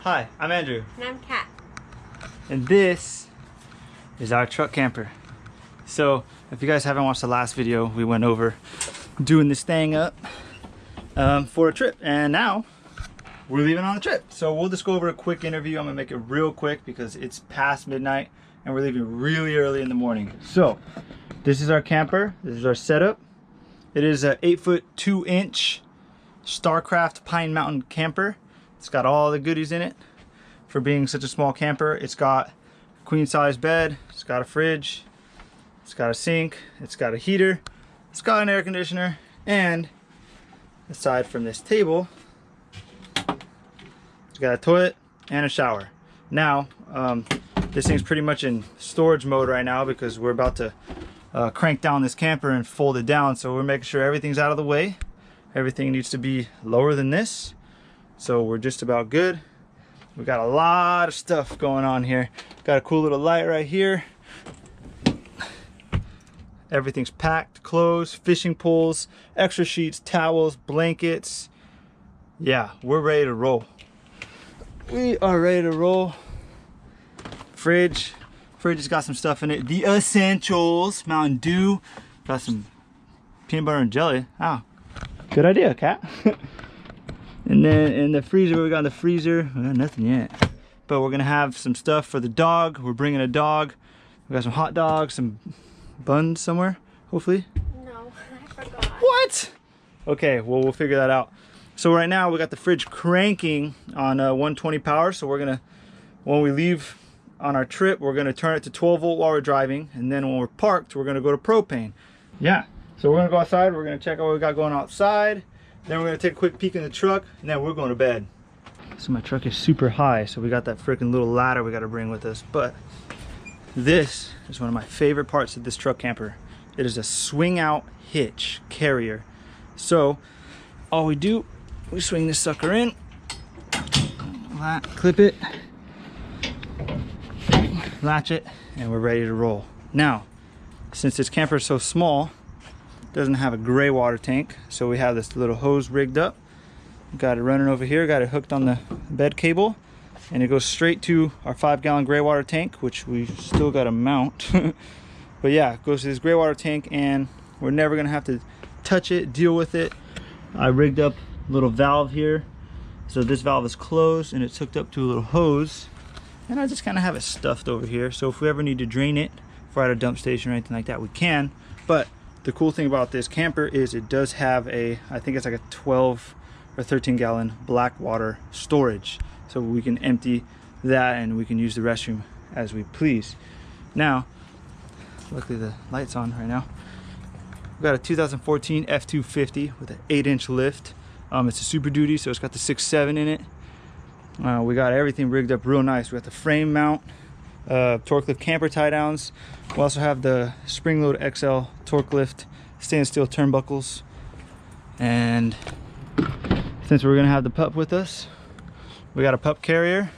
Hi, I'm Andrew. And I'm Kat. And this is our truck camper. So, if you guys haven't watched the last video, we went over doing this thing up for a trip. And now, we're leaving on the trip. So we'll just go over a quick interview. I'm gonna make it real quick because it's past midnight and we're leaving really early in the morning. So, this is our camper. This is our setup. It is a 8-foot 2-inch Starcraft Pine Mountain camper. It's got all the goodies in it for being such a small camper. It's got a queen size bed, it's got a fridge, it's got a sink, it's got a heater, it's got an air conditioner, and aside from this table, it's got a toilet and a shower. Now, this thing's pretty much in storage mode right now because we're about to crank down this camper and fold it down. So we're making sure everything's out of the way. Everything needs to be lower than this. So we're just about good. We got a lot of stuff going on here. Got a cool little light right here. Everything's packed, clothes, fishing poles, extra sheets, towels, blankets. Yeah, we're ready to roll. We are ready to roll. Fridge has got some stuff in it. The essentials, Mountain Dew. Got some peanut butter and jelly. Ah, good idea, Kat. And then in the freezer, we got in the freezer, we got nothing yet. But we're gonna have some stuff for the dog. We're bringing a dog. We got some hot dogs, some buns somewhere, hopefully. No, I forgot. What? Okay, well, we'll figure that out. So right now, we got the fridge cranking on 120 power. So we're gonna, when we leave on our trip, we're gonna turn it to 12 volt while we're driving. And then when we're parked, we're gonna go to propane. Yeah, so we're gonna go outside. We're gonna check out what we got going outside. Then we're gonna take a quick peek in the truck, and then we're going to bed. So my truck is super high, so we got that freaking little ladder we gotta bring with us. But this is one of my favorite parts of this truck camper. It is a swing out hitch carrier. So all we do, we swing this sucker in, clip it, latch it, and we're ready to roll. Now, since this camper is so small, doesn't have a gray water tank, so we have this little hose rigged up. Got it running over here, got it hooked on the bed cable, and it goes straight to our 5-gallon gray water tank, which we still got to mount. But yeah, it goes to this gray water tank, and we're never gonna have to touch it, deal with it. I rigged up a little valve here, so this valve is closed and it's hooked up to a little hose, and I just kind of have it stuffed over here, so if we ever need to drain it, if we're at a dump station or anything like that, we can. But the cool thing about this camper is it does have a, I think it's like a 12 or 13-gallon black water storage. So we can empty that and we can use the restroom as we please. Now, luckily the light's on right now. We've got a 2014 F250 with an 8-inch lift. It's a Super Duty, so it's got the 6.7 in it. We got everything rigged up real nice. We got the frame mount, torque lift camper tie downs. We also have the spring load XL torque lift stainless steel turnbuckles. And since we're gonna have the pup with us, we got a pup carrier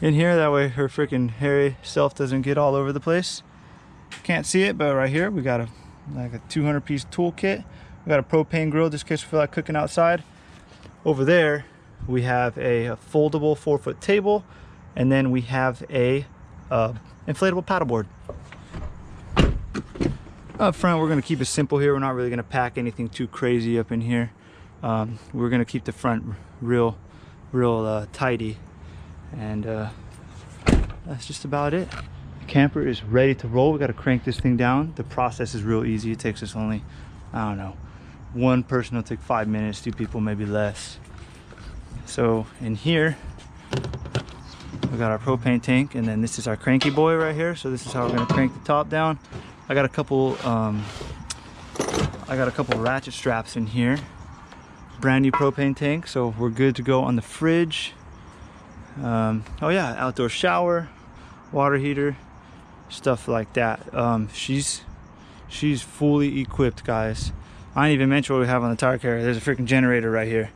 in here. That way her freaking hairy self doesn't get all over the place. Can't see it, but right here we got a 200-piece toolkit. We got a propane grill just in case we feel like cooking outside. Over there we have a foldable 4-foot table, and then we have a inflatable paddleboard. Up front, we're gonna keep it simple here. We're not really gonna pack anything too crazy up in here. We're gonna keep the front real tidy, and that's just about it. The camper is ready to roll. We gotta crank this thing down. The process is real easy. It takes us only, I don't know, one person will take 5 minutes, 2 people maybe less. So in here, we got our propane tank, and then this is our cranky boy right here. So this is how we're gonna crank the top down. I got a couple ratchet straps in here. Brand new propane tank, so we're good to go on the fridge. Oh yeah, outdoor shower, water heater, stuff like that. She's fully equipped, guys. I didn't even mention what we have on the tire carrier. There's a freaking generator right here.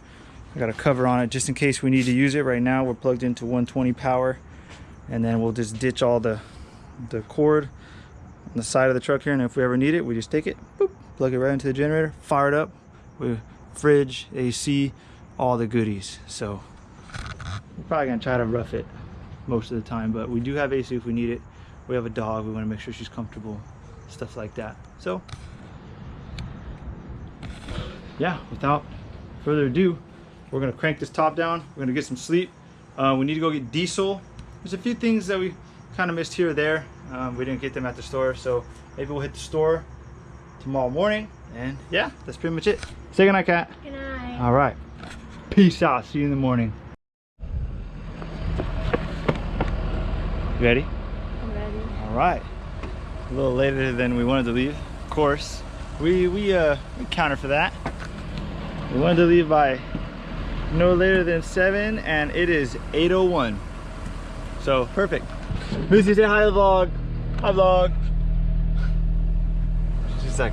I got a cover on it just in case we need to use it. Right now we're plugged into 120 power, and then we'll just ditch all the cord on the side of the truck here, and if we ever need it, we just take it, boop, plug it right into the generator, fire it up with fridge, AC, all the goodies. So We're probably gonna try to rough it most of the time, but we do have AC if we need it. We have a dog, we want to make sure she's comfortable, stuff like that. So yeah, without further ado, we're gonna crank this top down. We're gonna get some sleep. We need to go get diesel. There's a few things that we kind of missed here or there. We didn't get them at the store, so maybe we'll hit the store tomorrow morning. And yeah, that's pretty much it. Say goodnight, Kat. Good night. All right, peace out. See you in the morning. You ready? I'm ready. All right. A little later than we wanted to leave, of course. We counter for that. We wanted to leave by no later than 7, and it is 8:01. So perfect. Missy, say hi to the vlog. Hi vlog. She's like,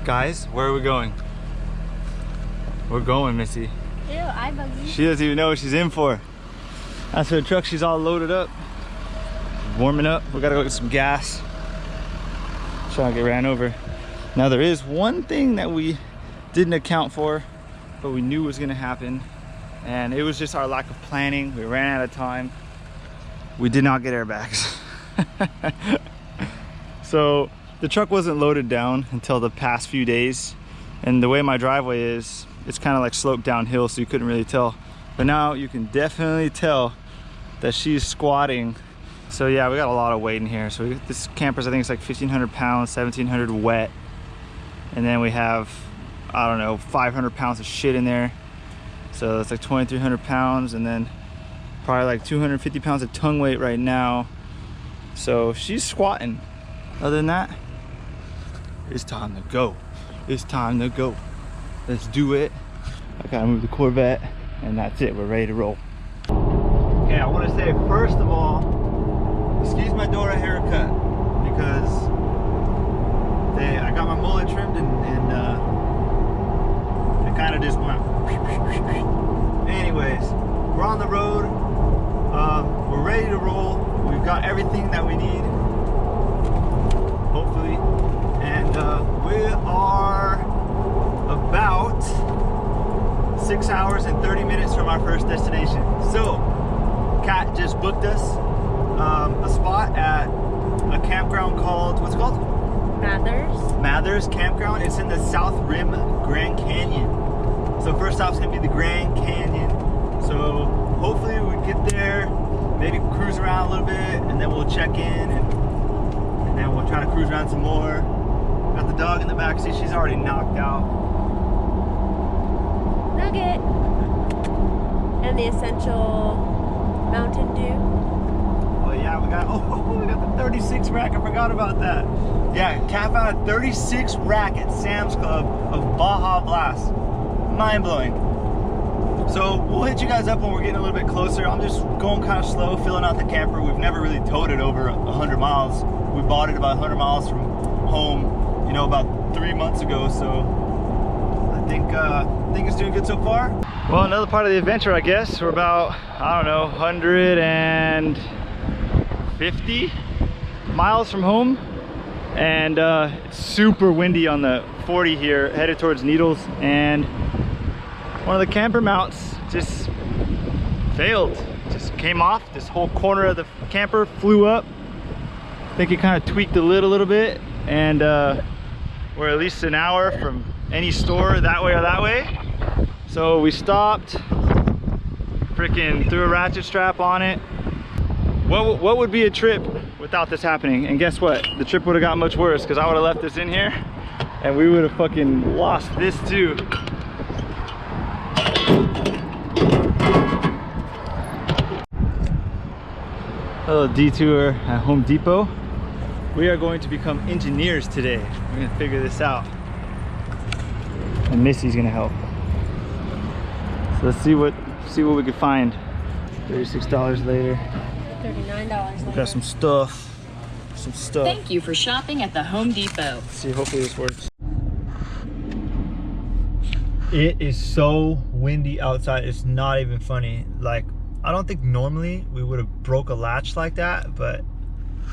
guys, where are we going? We're going, Missy. Ew, I buggy. She doesn't even know what she's in for. That's her truck. She's all loaded up, warming up. We gotta go get some gas. Trying to get ran over. Now there is one thing that we didn't account for, but we knew was gonna happen, and it was just our lack of planning. We ran out of time. We did not get airbags. So the truck wasn't loaded down until the past few days, and the way my driveway is, it's kind of like sloped downhill, so you couldn't really tell. But now you can definitely tell that she's squatting. So yeah, we got a lot of weight in here. So this camper's, I think it's like 1,500 pounds, 1,700 wet. And then we have, I don't know, 500 pounds of shit in there. So it's like 2,300 pounds, and then probably like 250 pounds of tongue weight right now. So she's squatting. Other than that, it's time to go. It's time to go. Let's do it. I gotta move the Corvette, and that's it. We're ready to roll. Okay, I want to say first of all, excuse my Dora haircut, because I got my mullet trimmed, and it kind of just went. Anyways, we're on the road. We're ready to roll. We've got everything that we need, hopefully, and we are about 6 hours and 30 minutes from our first destination. So Kat just booked us a spot at a campground called, what's it called? Mathers Campground. It's in the South Rim Grand Canyon. So first stop's gonna be the Grand Canyon. So hopefully we get there, maybe cruise around a little bit, and then we'll check in, and then we'll try to cruise around some more. Got the dog in the back seat. She's already knocked out. Nugget. And the essential Mountain Dew. Oh yeah, we got the 36 rack. I forgot about that. Yeah, Kat found a 36 rack at Sam's Club of Baja Blast. Mind blowing. So we'll hit you guys up when we're getting a little bit closer. I'm just going kind of slow, filling out the camper. We've never really towed it over 100 miles. We bought it about 100 miles from home, you know, about 3 months ago. So I think it's doing good so far. Well, another part of the adventure, I guess. We're about, I don't know, 150 miles from home, and it's super windy on the 40 here, headed towards Needles, and one of the camper mounts just failed. Just came off. This whole corner of the camper flew up. I think it kind of tweaked the lid a little bit, and we're at least an hour from any store that way or that way. So we stopped, freaking threw a ratchet strap on it. What would be a trip without this happening? And guess what? The trip would have got much worse, because I would have left this in here and we would have fucking lost this too. A little detour at Home Depot. We are going to become engineers today. We're gonna figure this out. And Missy's gonna help. So let's see what we could find. $36 later. $39 later. We got some stuff. Thank you for shopping at the Home Depot. Let's see, hopefully this works. It is so windy outside, it's not even funny. Like, I don't think normally we would have broke a latch like that, but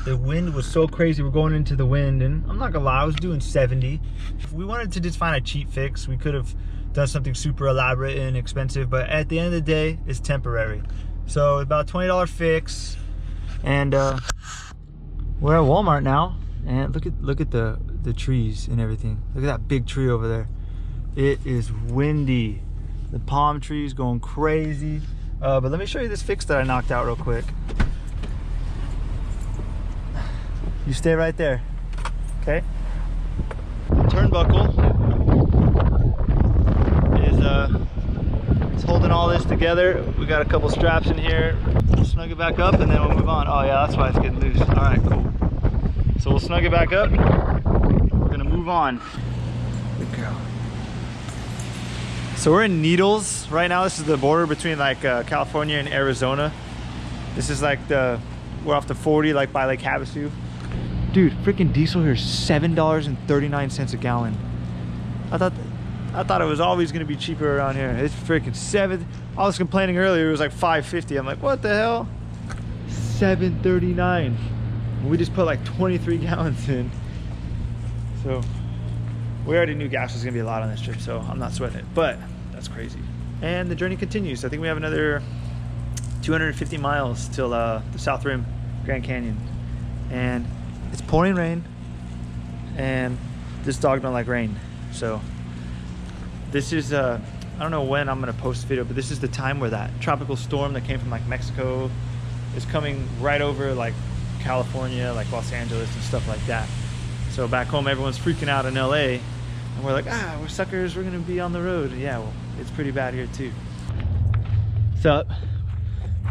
the wind was so crazy. We're going into the wind, and I'm not gonna lie, I was doing 70. If we wanted to just find a cheap fix, we could have done something super elaborate and expensive, but at the end of the day, it's temporary. So about $20 fix, and we're at Walmart now. And look at the trees and everything. Look at that big tree over there. It is windy. The palm trees going crazy. But let me show you this fix that I knocked out real quick. You stay right there, okay? The turnbuckle is holding all this together. We got a couple straps in here. We'll snug it back up and then we'll move on. Oh yeah, that's why it's getting loose. All right, cool. So we'll snug it back up. We're gonna move on. Good girl. So we're in Needles right now. This is the border between like California and Arizona. This is like we're off the 40, like by Lake Havasu. Dude, freaking diesel here is $7.39 a gallon. I thought it was always gonna be cheaper around here. It's freaking I was complaining earlier, it was like $5.50. I'm like, what the hell? $7.39. We just put like 23 gallons in. So we already knew gas was gonna be a lot on this trip, so I'm not sweating it, but that's crazy. And the journey continues. I think we have another 250 miles till the South Rim, Grand Canyon. And it's pouring rain, and this dog don't like rain. So this is, I don't know when I'm gonna post a video, but this is the time where that tropical storm that came from like Mexico is coming right over like California, like Los Angeles and stuff like that. So back home, everyone's freaking out in LA, and we're like, we're suckers, we're gonna be on the road. Yeah, well, it's pretty bad here too. What's up?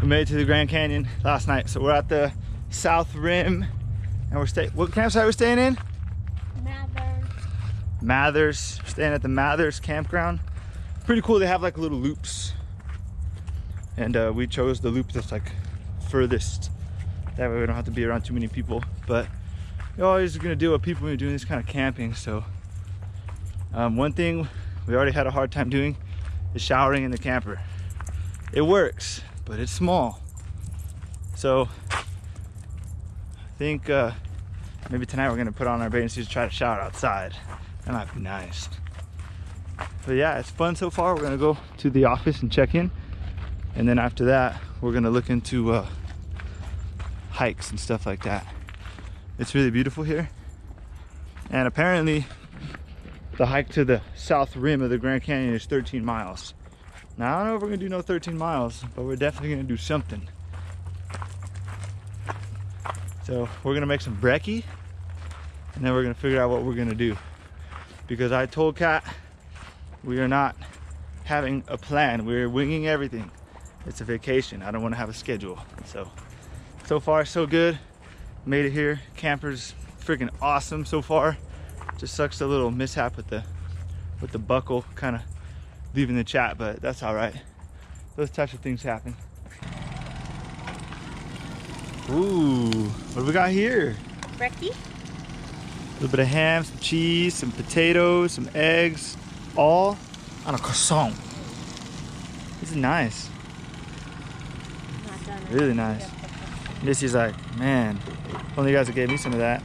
We made it to the Grand Canyon last night. So we're at the South Rim, and we're staying, what campsite we're staying in? Mathers. We're staying at the Mathers campground. Pretty cool, they have like little loops. And we chose the loop that's like furthest. That way we don't have to be around too many people. But you're always gonna deal with people when you're doing this kind of camping. So one thing we already had a hard time doing is showering in the camper. It works, but it's small. So I think maybe tonight we're gonna put on our bathing suits to try to shower outside. That might be nice. But yeah, it's fun so far. We're gonna go to the office and check in, and then after that we're gonna look into hikes and stuff like that. It's really beautiful here, and apparently the hike to the south rim of the Grand Canyon is 13 miles. Now I don't know if we're gonna do no 13 miles, but we're definitely gonna do something. So we're gonna make some brekkie, and then we're gonna figure out what we're gonna do. Because I told Kat we are not having a plan. We're winging everything. It's a vacation. I don't want to have a schedule. So far so good. Made it here. Camper's freaking awesome so far. Just sucks the little mishap with the buckle kind of leaving the chat, but that's all right. Those types of things happen. Ooh, what do we got here? Brekkie. A little bit of ham, some cheese, some potatoes, some eggs, all on a croissant. This is nice. Not done. Really nice. Missy's like, man, only you guys that gave me some of that.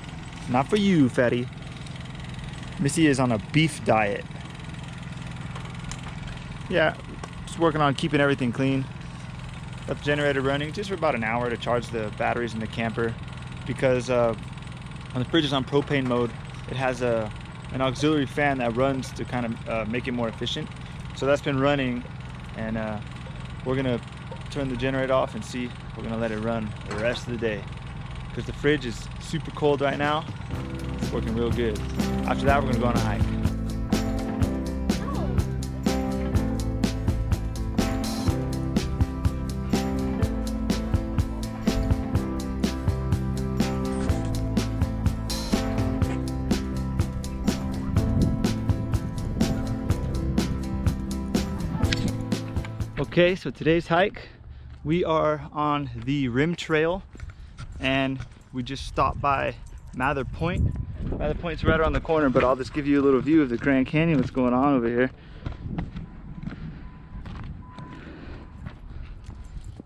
Not for you, fatty. Missy is on a beef diet. Yeah, just working on keeping everything clean. Got the generator running just for about an hour to charge the batteries in the camper, because when the fridge is on propane mode, it has an auxiliary fan that runs to kind of make it more efficient. So that's been running, and we're gonna turn the generator off and see. We're gonna let it run the rest of the day, because the fridge is super cold right now. It's working real good. After that, we're gonna go on a hike. Okay, so today's hike, we are on the Rim Trail, and we just stopped by Mather Point. Mather Point's right around the corner, but I'll just give you a little view of the Grand Canyon, what's going on over here.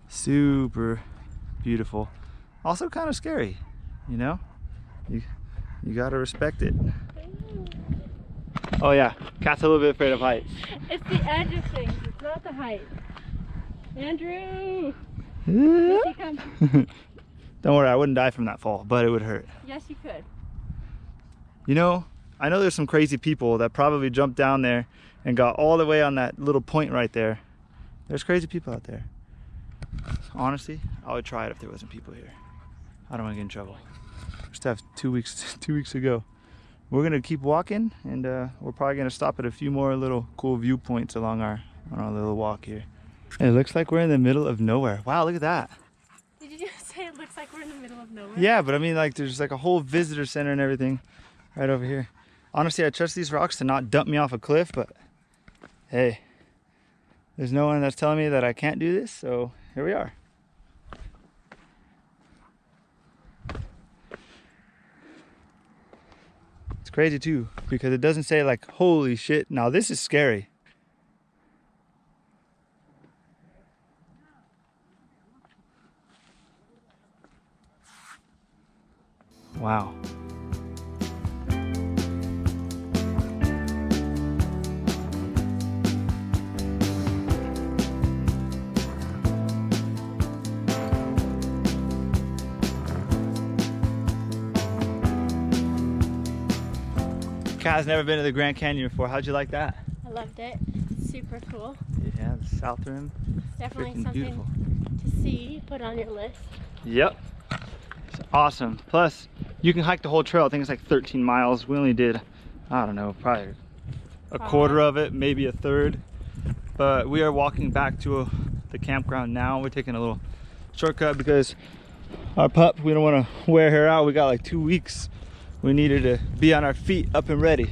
Super beautiful. Also kind of scary, you know? You gotta respect it. Oh yeah, Kat's a little bit afraid of heights. It's the edge of things, it's not the height. Andrew! Yes, you can. Don't worry, I wouldn't die from that fall, but it would hurt. Yes, you could. You know, I know there's some crazy people that probably jumped down there and got all the way on that little point right there. There's crazy people out there. Honestly, I would try it if there wasn't people here. I don't want to get in trouble. We still have 2 weeks to go. We're gonna keep walking, and we're probably gonna stop at a few more little cool viewpoints along on our little walk here. It looks like we're in the middle of nowhere. Wow, look at that. Did you just say it looks like we're in the middle of nowhere? Yeah, but I mean, like, there's like a whole visitor center and everything right over here. Honestly, I trust these rocks to not dump me off a cliff, but hey, there's no one that's telling me that I can't do this, so here we are. It's crazy too, because it doesn't say like, holy shit, now this is scary. Wow. Kaz never been to the Grand Canyon before. How'd you like that? I loved it. Super cool. Yeah, the South Rim. It's definitely Freaking something beautiful. to see, put on your list. Yep. It's awesome. Plus, you can hike the whole trail. I think it's like 13 miles. We only did, I don't know, probably a quarter of it, maybe a third. But we are walking back to the campground now. We're taking a little shortcut because our pup, we don't want to wear her out. We got like 2 weeks. We needed to be on our feet, up and ready.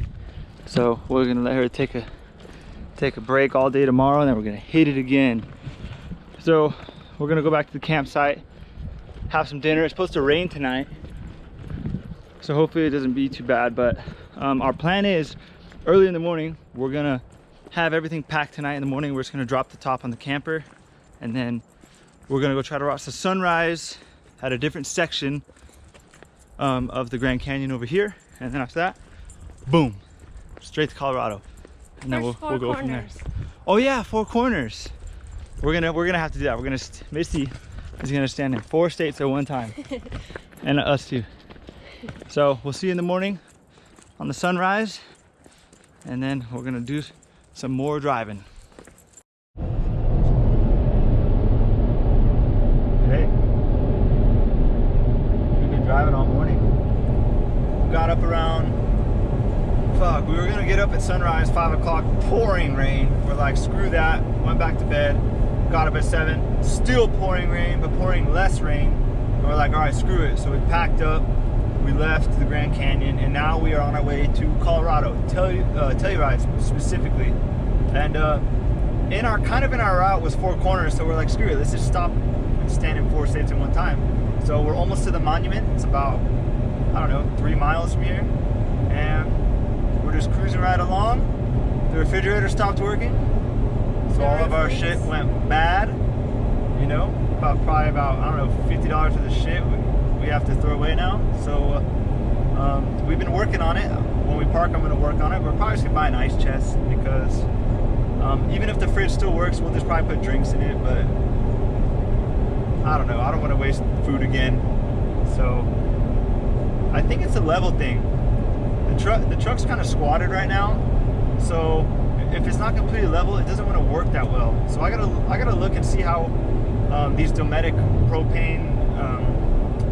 So we're gonna let her take a break all day tomorrow, and then we're gonna hit it again. So we're gonna go back to the campsite, have some dinner. It's supposed to rain tonight, so hopefully it doesn't be too bad. But our plan is early in the morning, we're gonna have everything packed tonight. In the morning, we're just gonna drop the top on the camper, and then we're gonna go try to watch the sunrise at a different section of the Grand Canyon over here, and then after that, boom, straight to Colorado, and then we'll go from there. Oh yeah, 4 corners. We're gonna have to do that. Missy is gonna stand in 4 states at one time, and us too. So we'll see you in the morning on the sunrise, and then we're gonna do some more driving. Hey, we've been driving all morning. Got up around, we were gonna get up at sunrise, 5 o'clock, pouring rain. We're like, screw that, went back to bed, got up at 7, still pouring rain, but pouring less rain. And we're like, all right, screw it. So we packed up, we left the Grand Canyon, and now we are on our way to Colorado, Telluride specifically. And in our route was 4 corners, so we're like, screw it, let's just stop and stand in 4 states at one time. So we're almost to the monument. It's about, I don't know, 3 miles from here, and we're just cruising right along. The refrigerator stopped working, so all of our shit went bad. You know, probably about I don't know, $50 worth of shit we have to throw away now. So we've been working on it. When we park, I'm going to work on it. We're probably just gonna buy an ice chest because even if the fridge still works, we'll just probably put drinks in it. But I don't know. I don't want to waste food again, so. I think it's a level thing. The truck's kind of squatted right now, so if it's not completely level, it doesn't want to work that well. So I gotta look and see how these Dometic propane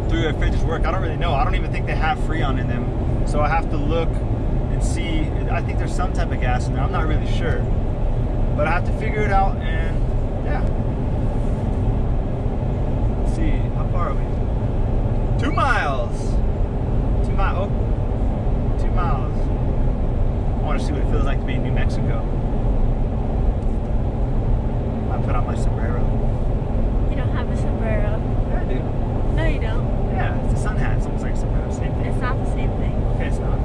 3-way fridges work. I don't really know. I don't even think they have Freon in them, so I have to look and see. I think there's some type of gas in there. I'm not really sure, but I have to figure it out. And yeah, let's see, how far are we? 2 miles. 2 miles. I want to see what it feels like to be in New Mexico. I put on my sombrero. You don't have a sombrero. Yeah, I do. No, you don't. Yeah, it's a sun hat. It's almost like a sombrero. Same thing. It's not the same thing. Okay, it's not.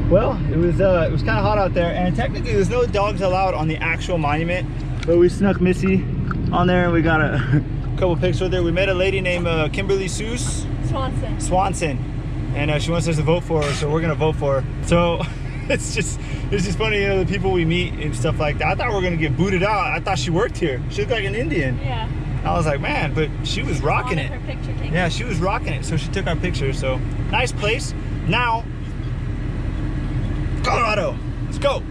Well, it was kind of hot out there, and technically there's no dogs allowed on the actual monument, but we snuck Missy on there, and we got a couple pics with her. We met a lady named Kimberly Seuss. Swanson. And she wants us to vote for her, so we're gonna vote for her. So it's just funny, you know, the people we meet and stuff like that. I thought we were gonna get booted out. I thought she worked here. She looked like an Indian. Yeah. I was like, man, but she was rocking it. Her picture taken. Yeah, she was rocking it. So she took our picture. So nice place. Now, Colorado. Let's go.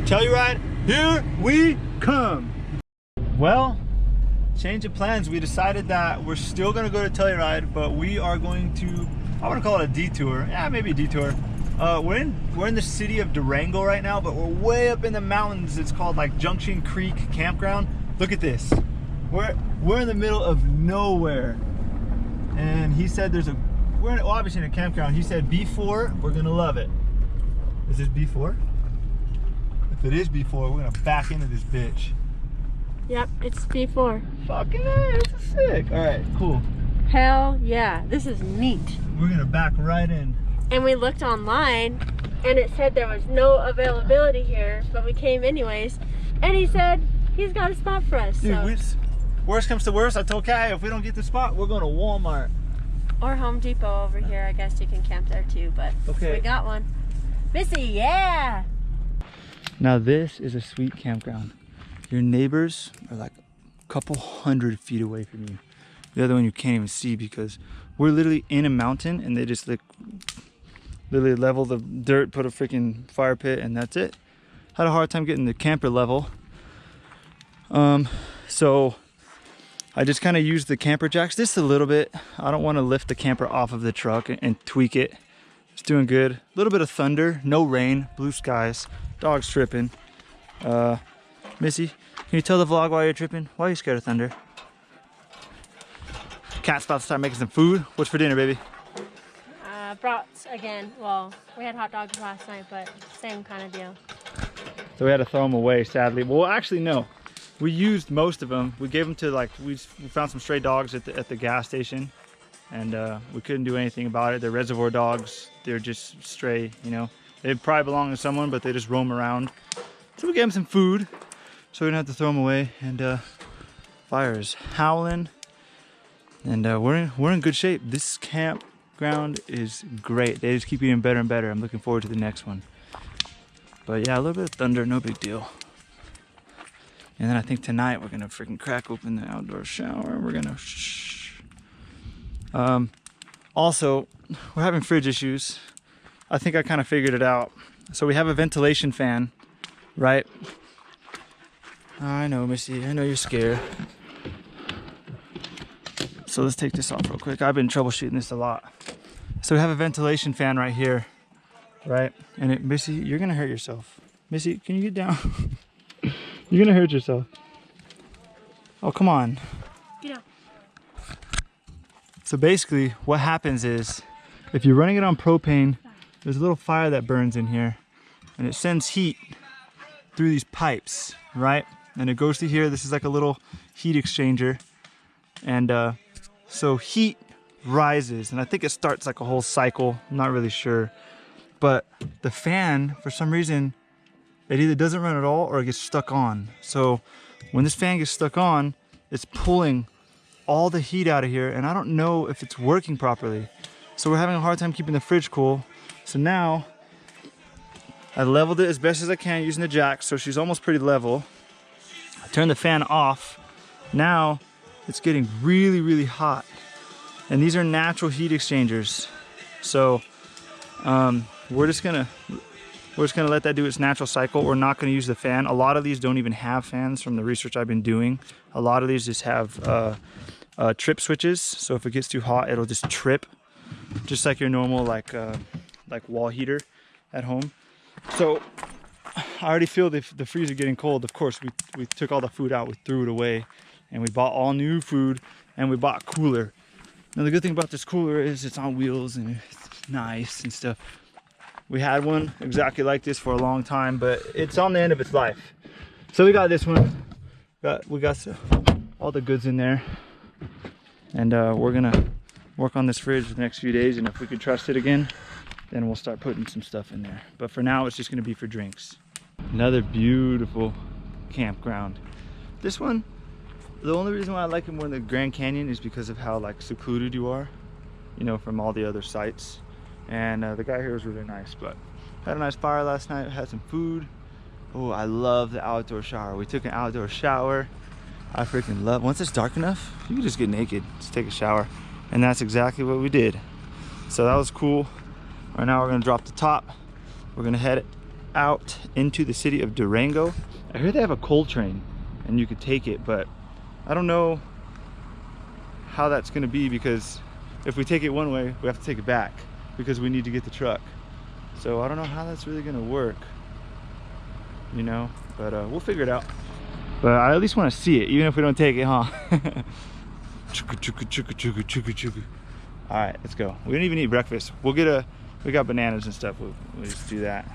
Telluride, here we come. Well, change of plans. We decided that we're still gonna go to Telluride, but we are going to, I want to call it a detour. Yeah, maybe a detour. We're in the city of Durango right now, but we're way up in the mountains. It's called like Junction Creek Campground. Look at this. We're in the middle of nowhere, and he said we're obviously in a campground. He said B4, we're gonna love it. Is this B4? If it is B4, we're gonna back into this bitch. Yep, it's B4. Fucking A, this is sick. All right, cool. Hell yeah, this is neat. We're gonna back right in. And we looked online, and it said there was no availability here, but we came anyways. And he said he's got a spot for us. Dude, so. Worst comes to worst, I told Kai, if we don't get the spot, we're going to Walmart. Or Home Depot over here. I guess you can camp there too, but okay. We got one. Missy, yeah! Now this is a sweet campground. Your neighbors are like a couple 100 feet away from you. The other one you can't even see because we're literally in a mountain, and they just like literally level the dirt, put a freaking fire pit, and that's it. Had a hard time getting the camper level. So I just kind of used the camper jacks just a little bit. I don't want to lift the camper off of the truck and tweak it. It's doing good. A little bit of thunder, no rain, blue skies, dogs tripping. Missy, can you tell the vlog why you're tripping? Why are you scared of thunder? Cat's about to start making some food. What's for dinner, baby? Brats again. Well, we had hot dogs last night, but same kind of deal. So we had to throw them away, sadly. Well, actually, no. We used most of them. We gave them to we found some stray dogs at the gas station, and we couldn't do anything about it. They're reservoir dogs. They're just stray, you know. They probably belong to someone, but they just roam around. So we gave them some food, so we didn't have to throw them away. And fire is howling, and we're in good shape. This campground is great. They just keep getting better and better. I'm looking forward to the next one. But yeah, a little bit of thunder, no big deal. And then I think tonight we're gonna freaking crack open the outdoor shower and we're gonna also, we're having fridge issues. I think I kind of figured it out. So we have a ventilation fan, right? I know, Missy, I know you're scared. So let's take this off real quick. I've been troubleshooting this a lot. So we have a ventilation fan right here, right? And Missy, you're gonna hurt yourself. Missy, can you get down? You're gonna hurt yourself. Oh, come on. Yeah. So basically what happens is, if you're running it on propane, there's a little fire that burns in here, and it sends heat through these pipes, right? And it goes to here. This is like a little heat exchanger. And so heat rises, and I think it starts like a whole cycle. I'm not really sure. But the fan, for some reason, it either doesn't run at all or it gets stuck on. So when this fan gets stuck on, it's pulling all the heat out of here, and I don't know if it's working properly. So we're having a hard time keeping the fridge cool. So now I leveled it as best as I can using the jack, so she's almost pretty level. I turned the fan off. Now it's getting really, really hot. And these are natural heat exchangers. So we're just gonna let that do its natural cycle. We're not gonna use the fan. A lot of these don't even have fans from the research I've been doing. A lot of these just have trip switches. So if it gets too hot, it'll just trip, just like your normal like wall heater at home. So I already feel the freezer getting cold. Of course, we took all the food out, we threw it away, and we bought all new food, and we bought a cooler. Now the good thing about this cooler is it's on wheels and it's nice and stuff. We had one exactly like this for a long time, but it's on the end of its life. So we got this one. We got all the goods in there, and we're gonna work on this fridge the next few days, and if we could trust it again, then we'll start putting some stuff in there. But for now, it's just gonna be for drinks. Another beautiful campground. This one, the only reason why I like it more than the Grand Canyon is because of how like secluded you are, you know, from all the other sites. And the guy here was really nice, but Had a nice fire last night, had some food. Oh, I love the outdoor shower. We took an outdoor shower. I freaking love, once it's dark enough, you can just get naked, just take a shower. And that's exactly what we did. So that was cool. Right now we're gonna drop the top. We're gonna head out into the city of Durango. I heard they have a coal train and you could take it, but I don't know how that's gonna be, because if we take it one way, we have to take it back because we need to get the truck. So I don't know how that's really gonna work, you know, but we'll figure it out. But I at least want to see it, even if we don't take it, huh? All right, let's go. We didn't even eat breakfast. We'll get we got bananas and stuff. We'll just do that.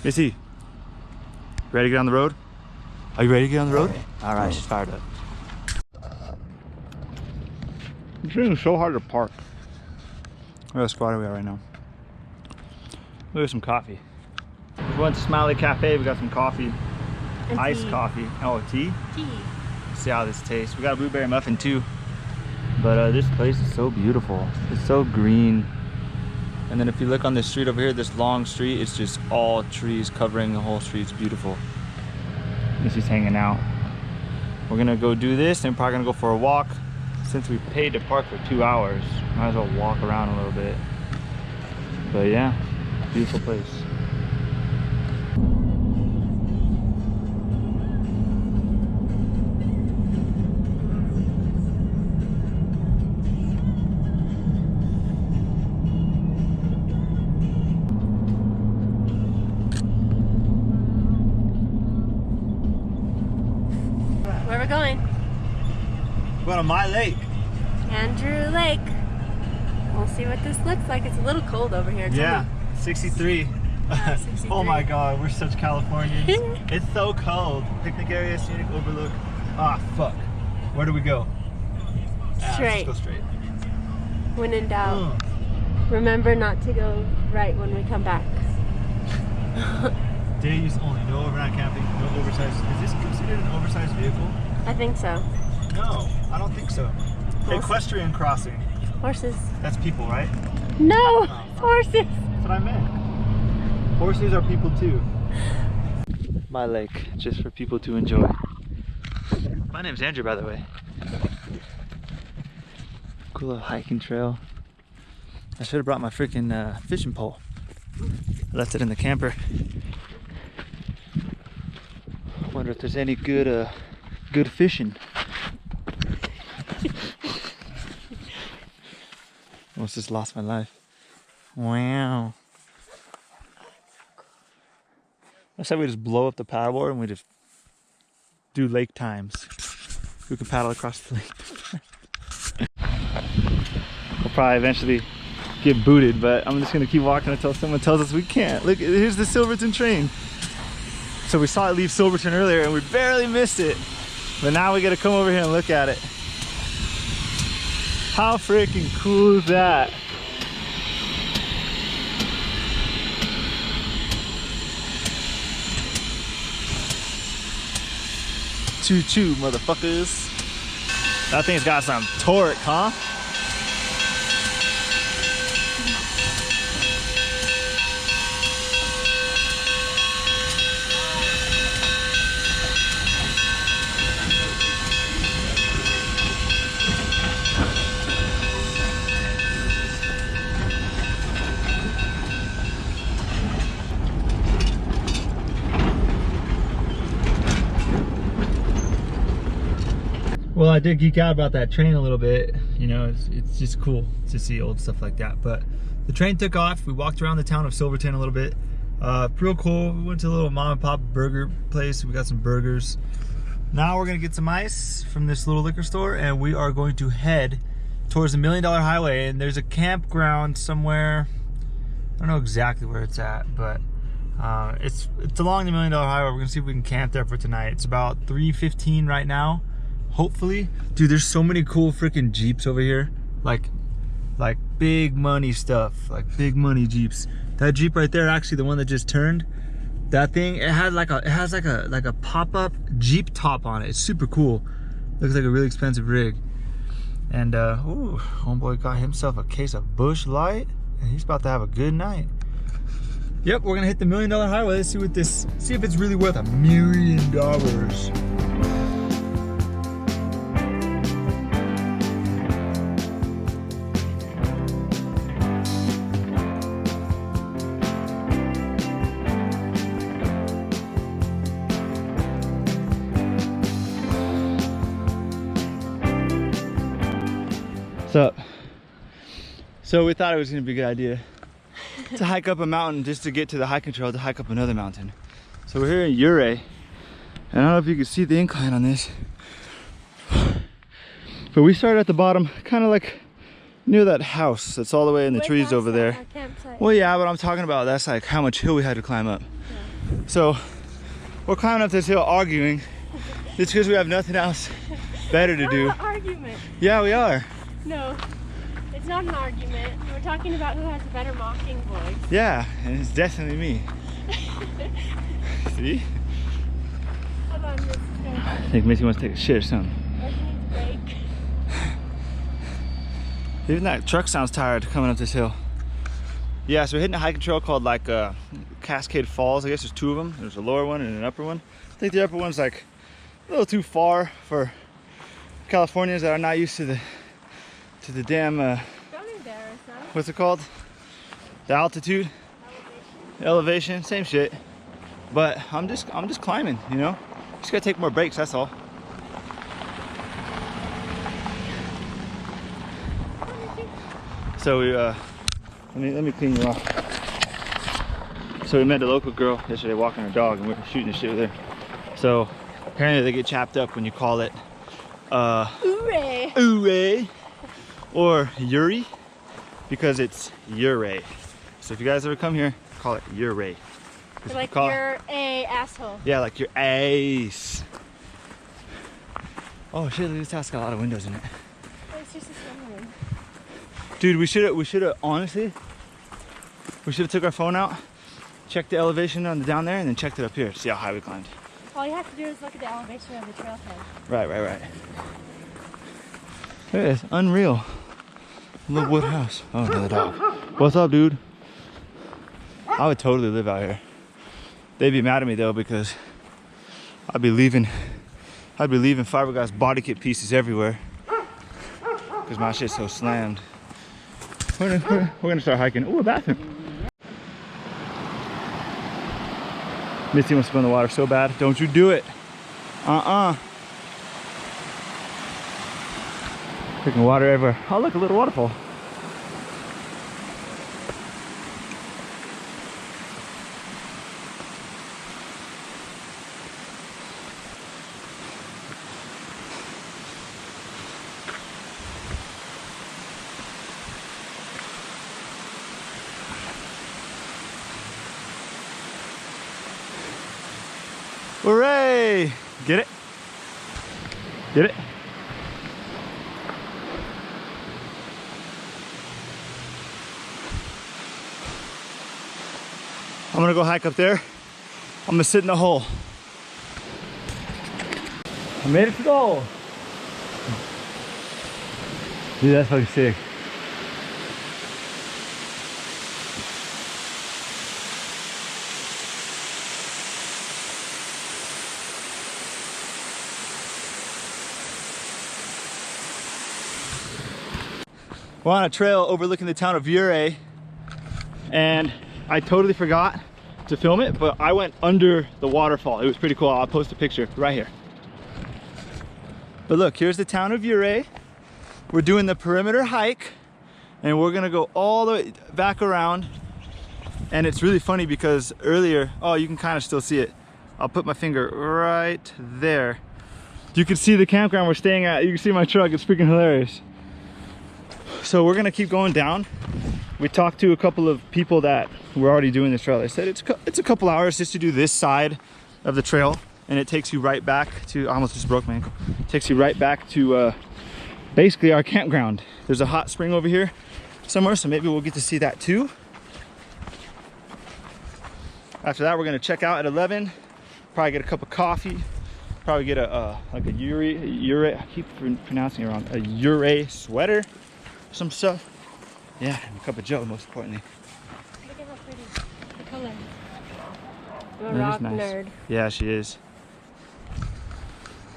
Missy, ready to get on the road? Are you ready to get on the road? All right, she's fired up. It's really so hard to park. What spot are we at right now? Look at some coffee. We went to Smiley Cafe. We got some coffee, And iced tea. coffee. Oh, tea? Tea. See how this tastes. We got a blueberry muffin too. But this place is so beautiful. It's so green. And then if you look on this street over here, this long street, it's just all trees covering the whole street. It's beautiful. Missy's hanging out. We're gonna go do this and probably gonna go for a walk. Since we paid to park for 2 hours, might as well walk around a little bit. But yeah, beautiful place. Where we're going? We're going to my lake. Andrew Lake. We'll see what this looks like. It's a little cold over here. It's Yeah, 63. Yeah, 63. Oh my god, we're such Californians. It's so cold. Picnic area, scenic overlook. Ah, fuck. Where do we go? Straight. Let's go straight. When in doubt, remember not to go right when we come back. Day use only. No overnight camping. No oversized. Is this considered an oversized vehicle? I think so. No, I don't think so. Equestrian crossing. Horses. That's people, right? No! Horses! That's what I meant. Horses are people too. My lake, just for people to enjoy. My name's Andrew, by the way. Cool little hiking trail. I should have brought my freaking fishing pole. I left it in the camper. I wonder if there's any good good fishing. Almost just lost my life. Wow. I said we just blow up the paddleboard and we just do lake times. We can paddle across the lake. We'll probably eventually get booted, but I'm just gonna keep walking until someone tells us we can't. Look, here's the Silverton train. So we saw it leave Silverton earlier and we barely missed it. But now we gotta come over here and look at it. How freaking cool is that? Choo choo, motherfuckers. That thing's got some torque, huh? Well, I did geek out about that train a little bit. You know, it's just cool to see old stuff like that. But the train took off. We walked around the town of Silverton a little bit. Real cool. We went to a little mom and pop burger place. We got some burgers. Now we're gonna get some ice from this little liquor store, and we are going to head towards the $1 Million Highway. And there's a campground somewhere. I don't know exactly where it's at, but it's along the $1 Million Highway. We're gonna see if we can camp there for tonight. It's about 3:15 right now. Hopefully. Dude, there's so many cool freaking Jeeps over here. Like big money stuff. Like big money Jeeps. That Jeep right there, actually the one that just turned, that thing, it has like a pop-up Jeep top on it. It's super cool. Looks like a really expensive rig. And ooh, homeboy got himself a case of Busch Light and he's about to have a good night. Yep, we're gonna hit the $1 million highway. Let's see if it's really worth $1 million. What's up? So we thought it was gonna be a good idea to hike up a mountain just to get to the hiking trail to hike up another mountain. So we're here in Ouray, and I don't know if you can see the incline on this, but we started at the bottom, kind of like near that house that's all the way in the trees over there. Well, yeah, but I'm talking about that's like how much hill we had to climb up. Yeah. So we're climbing up this hill arguing. It's because we have nothing else better to do. Not an argument. Yeah, we are. No, it's not an argument. We're talking about who has a better mocking voice. Yeah, and it's definitely me. See? Hold on, Missy. I think Missy wants to take a shit or something. Or she needs a break. Even that truck sounds tired coming up this hill. Yeah, so we're hitting a hiking trail called like Cascade Falls. I guess there's two of them. There's a lower one and an upper one. I think the upper one's like a little too far for Californians that are not used to the damn what's it called? The altitude? Elevation, same shit. But I'm just climbing, you know? Just gotta take more breaks, that's all. So we let me clean you off. So we met a local girl yesterday walking her dog, and we were shooting the shit with her. So apparently they get chapped up when you call it Ouray or Yuri, because it's Ouray. So if you guys ever come here, call it Ouray. Like you're a asshole. Yeah, like your ace. Oh shit, look at this house, got a lot of windows in it. It's just a small one. Dude, we should have honestly, we should have took our phone out, checked the elevation on the down there, and then checked it up here to see how high we climbed. All you have to do is look at the elevation of the trailhead. Right. Look at this, unreal. Little wood house. Oh, another dog. What's up, dude? I would totally live out here. They'd be mad at me though, because I'd be leaving fiberglass body kit pieces everywhere because my shit's so slammed. We're gonna start hiking. Ooh, a bathroom. Missy wants to go in the water so bad. Don't you do it. Freaking water everywhere. Oh, look, a little waterfall. Hooray! Get it? Get it? I'm gonna go hike up there. I'm gonna sit in the hole. I made it to the hole. Dude, that's fucking sick. We're on a trail overlooking the town of Ouray, and I totally forgot to film it, but I went under the waterfall. It was pretty cool. I'll post a picture right here. But look, here's the town of Ouray. We're doing the perimeter hike, and we're gonna go all the way back around. And it's really funny because earlier, oh, you can kind of still see it. I'll put my finger right there. You can see the campground we're staying at. You can see my truck. It's freaking hilarious. So we're gonna keep going down. We talked to a couple of people that were already doing this trail. They said it's a couple hours just to do this side of the trail, and it takes you right back to, I almost just broke my ankle. It takes you right back to basically our campground. There's a hot spring over here somewhere, so maybe we'll get to see that too. After that, we're gonna check out at 11, probably get a cup of coffee, probably get a like a Ouray, I keep pronouncing it wrong, a Ouray sweater, some stuff. Yeah, and a cup of Joe, most importantly. Look at how pretty. The colors colors. I'm a That is rock nice. nerd. Yeah, she is.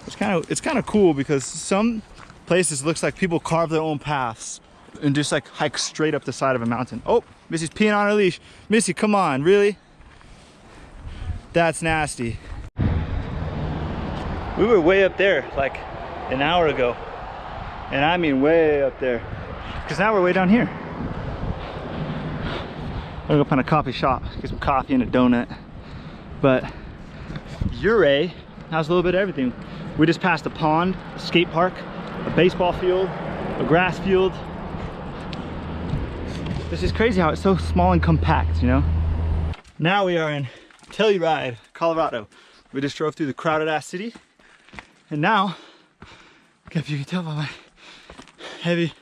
It's kind of cool because some places looks like people carve their own paths and just like hike straight up the side of a mountain. Oh, Missy's peeing on her leash. Missy, come on, really? That's nasty. We were way up there like an hour ago. And I mean way up there. Because now we're way down here. I'm gonna go find a coffee shop, get some coffee and a donut. But Ouray has a little bit of everything. We just passed a pond, a skate park, a baseball field, a grass field. This is crazy how it's so small and compact, you know? Now we are in Telluride, Colorado. We just drove through the crowded ass city. And now, if you can tell by my heavy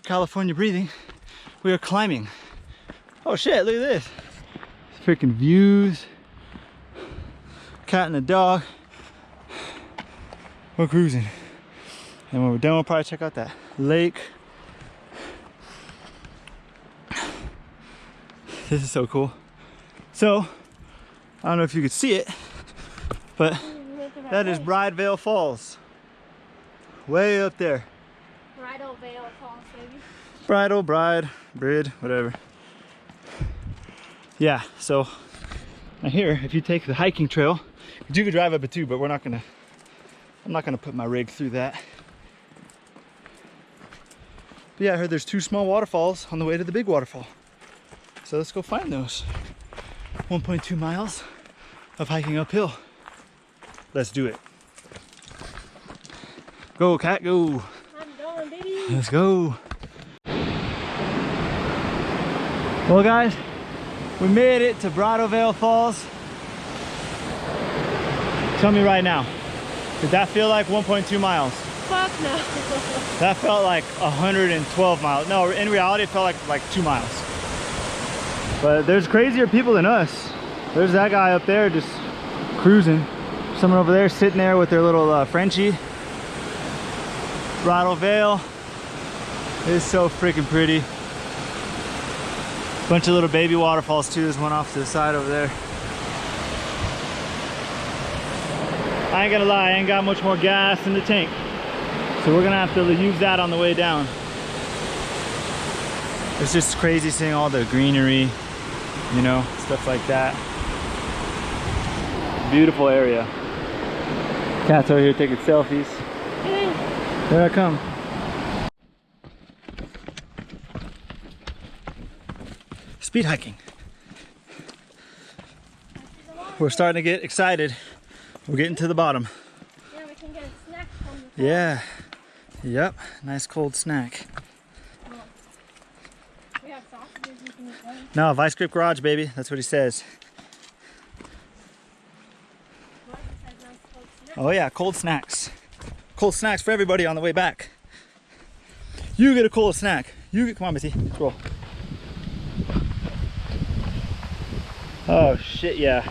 California breathing, we are climbing. Oh shit, look at this. Freaking views. Cat and a dog. We're cruising. And when we're done, we'll probably check out that lake. This is so cool. So, I don't know if you could see it, but that is Bridevale Falls. Way up there. Bridal Veil Falls, baby. Bridal, bride, brid, whatever. Yeah, so now here, if you take the hiking trail, you could drive up it too, but I'm not gonna put my rig through that. But yeah, I heard there's 2 small waterfalls on the way to the big waterfall. So let's go find those. 1.2 miles of hiking uphill. Let's do it. Go, cat, go. I'm going, baby. Let's go. Well, guys, we made it to Bridal Falls. Tell me right now, did that feel like 1.2 miles? Fuck no. That felt like 112 miles. No, in reality, it felt like 2 miles. But there's crazier people than us. There's that guy up there just cruising. Someone over there sitting there with their little Frenchie. Bridal Veil is so freaking pretty. Bunch of little baby waterfalls too. There's one off to the side over there. I ain't gonna lie, I ain't got much more gas in the tank. So we're gonna have to use that on the way down. It's just crazy seeing all the greenery, you know, stuff like that. Beautiful area. Cat's over here taking selfies. There I come. Speed hiking. We're starting to get excited. We're getting to the bottom. Yeah, we can get a snack from the Yeah. Yep. Nice cold snack. We have sausages we can eat. No, Vice Grip Garage, baby. That's what he says. Oh yeah, cold snacks. Cold snacks for everybody on the way back. You get a cold snack. Come on, Missy. Let's roll. Oh shit, yeah.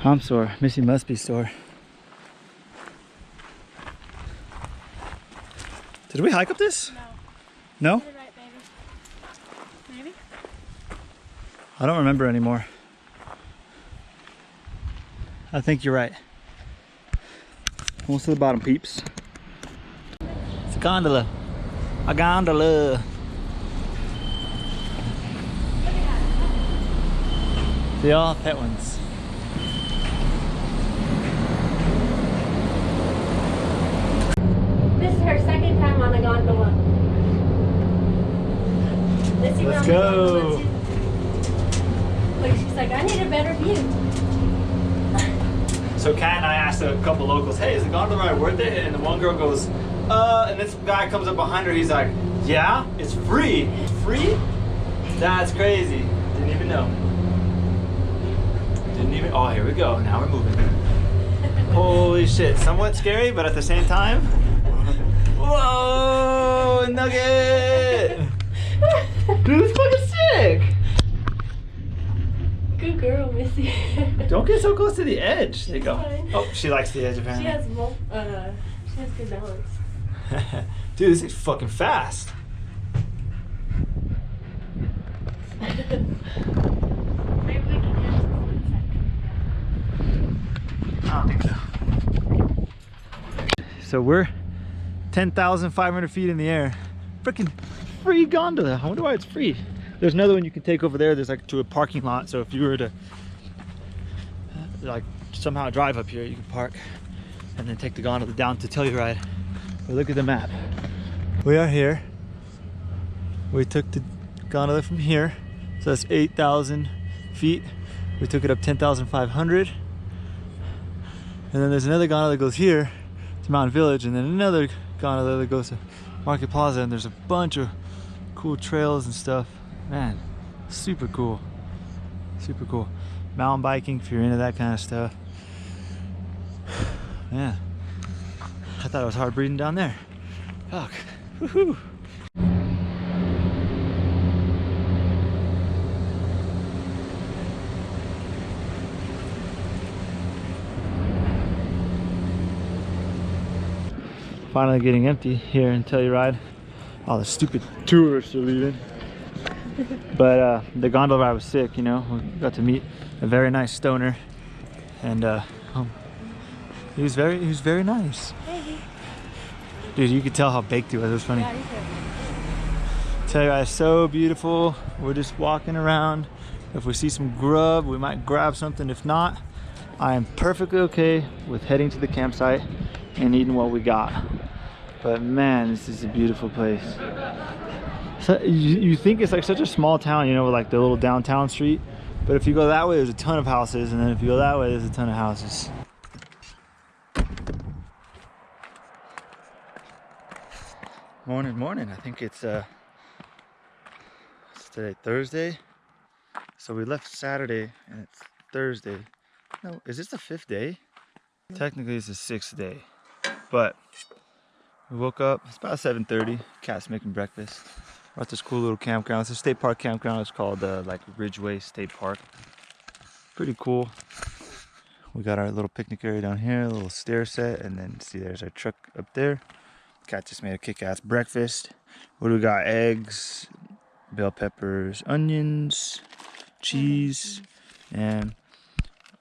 I'm sore. Missy must be sore. Did we hike up this? No? Get it right, baby. Maybe? I don't remember anymore. I think you're right. Almost to the bottom, peeps. It's a gondola. A gondola. They all have pet ones. This is her second time on a gondola. Let's go. Like she's like, I need a better view. So Kat and I asked a couple locals, hey, is the gondola ride worth it? And the one girl goes, and this guy comes up behind her, he's like, yeah, it's free. Free? That's crazy. Didn't even know. Oh, here we go. Now we're moving. Holy shit. Somewhat scary, but at the same time, whoa, nugget. Dude, it's fucking sick. Good girl, Missy. Don't get so close to the edge. There you go. Fine. Oh, she likes the edge apparently. She has That's good balance. Dude, this is fucking fast. Maybe we can catch the sunset. I don't think so. So we're 10,500 feet in the air. Freaking free gondola. I wonder why it's free. There's another one you can take over there. There's like to a parking lot. So if you were to like somehow drive up here, you can park and then take the gondola down to Telluride. But look at the map. We are here. We took the gondola from here. So that's 8,000 feet. We took it up 10,500. And then there's another gondola that goes here to Mountain Village, and then another gondola that goes to Market Plaza, and there's a bunch of cool trails and stuff. Man, super cool. Super cool. Mountain biking if you're into that kind of stuff. Man, I thought it was hard breathing down there. Fuck. Woohoo. Finally getting empty here in Telluride. All the stupid tourists are leaving. But the gondola ride was sick, you know. We got to meet a very nice stoner, and he was very nice. Maybe. Dude, you could tell how baked he was. It was funny. Yeah, you could. Telluride is so beautiful. We're just walking around. If we see some grub, we might grab something. If not, I am perfectly okay with heading to the campsite and eating what we got. But man, this is a beautiful place. So you think it's like such a small town, you know, with like the little downtown street. But if you go that way, there's a ton of houses, and then if you go that way, there's a ton of houses. Morning. I think it's today Thursday. So we left Saturday and it's Thursday. No, is this the 5th day? Technically it's the 6th day. But we woke up, it's about 7:30. Cat's making breakfast. We're at this cool little campground. It's a state park campground. It's called like Ridgeway State Park. Pretty cool. We got our little picnic area down here, a little stair set, and then see there's our truck up there. Cat just made a kick-ass breakfast. What do we got? Eggs, bell peppers, onions, cheese, and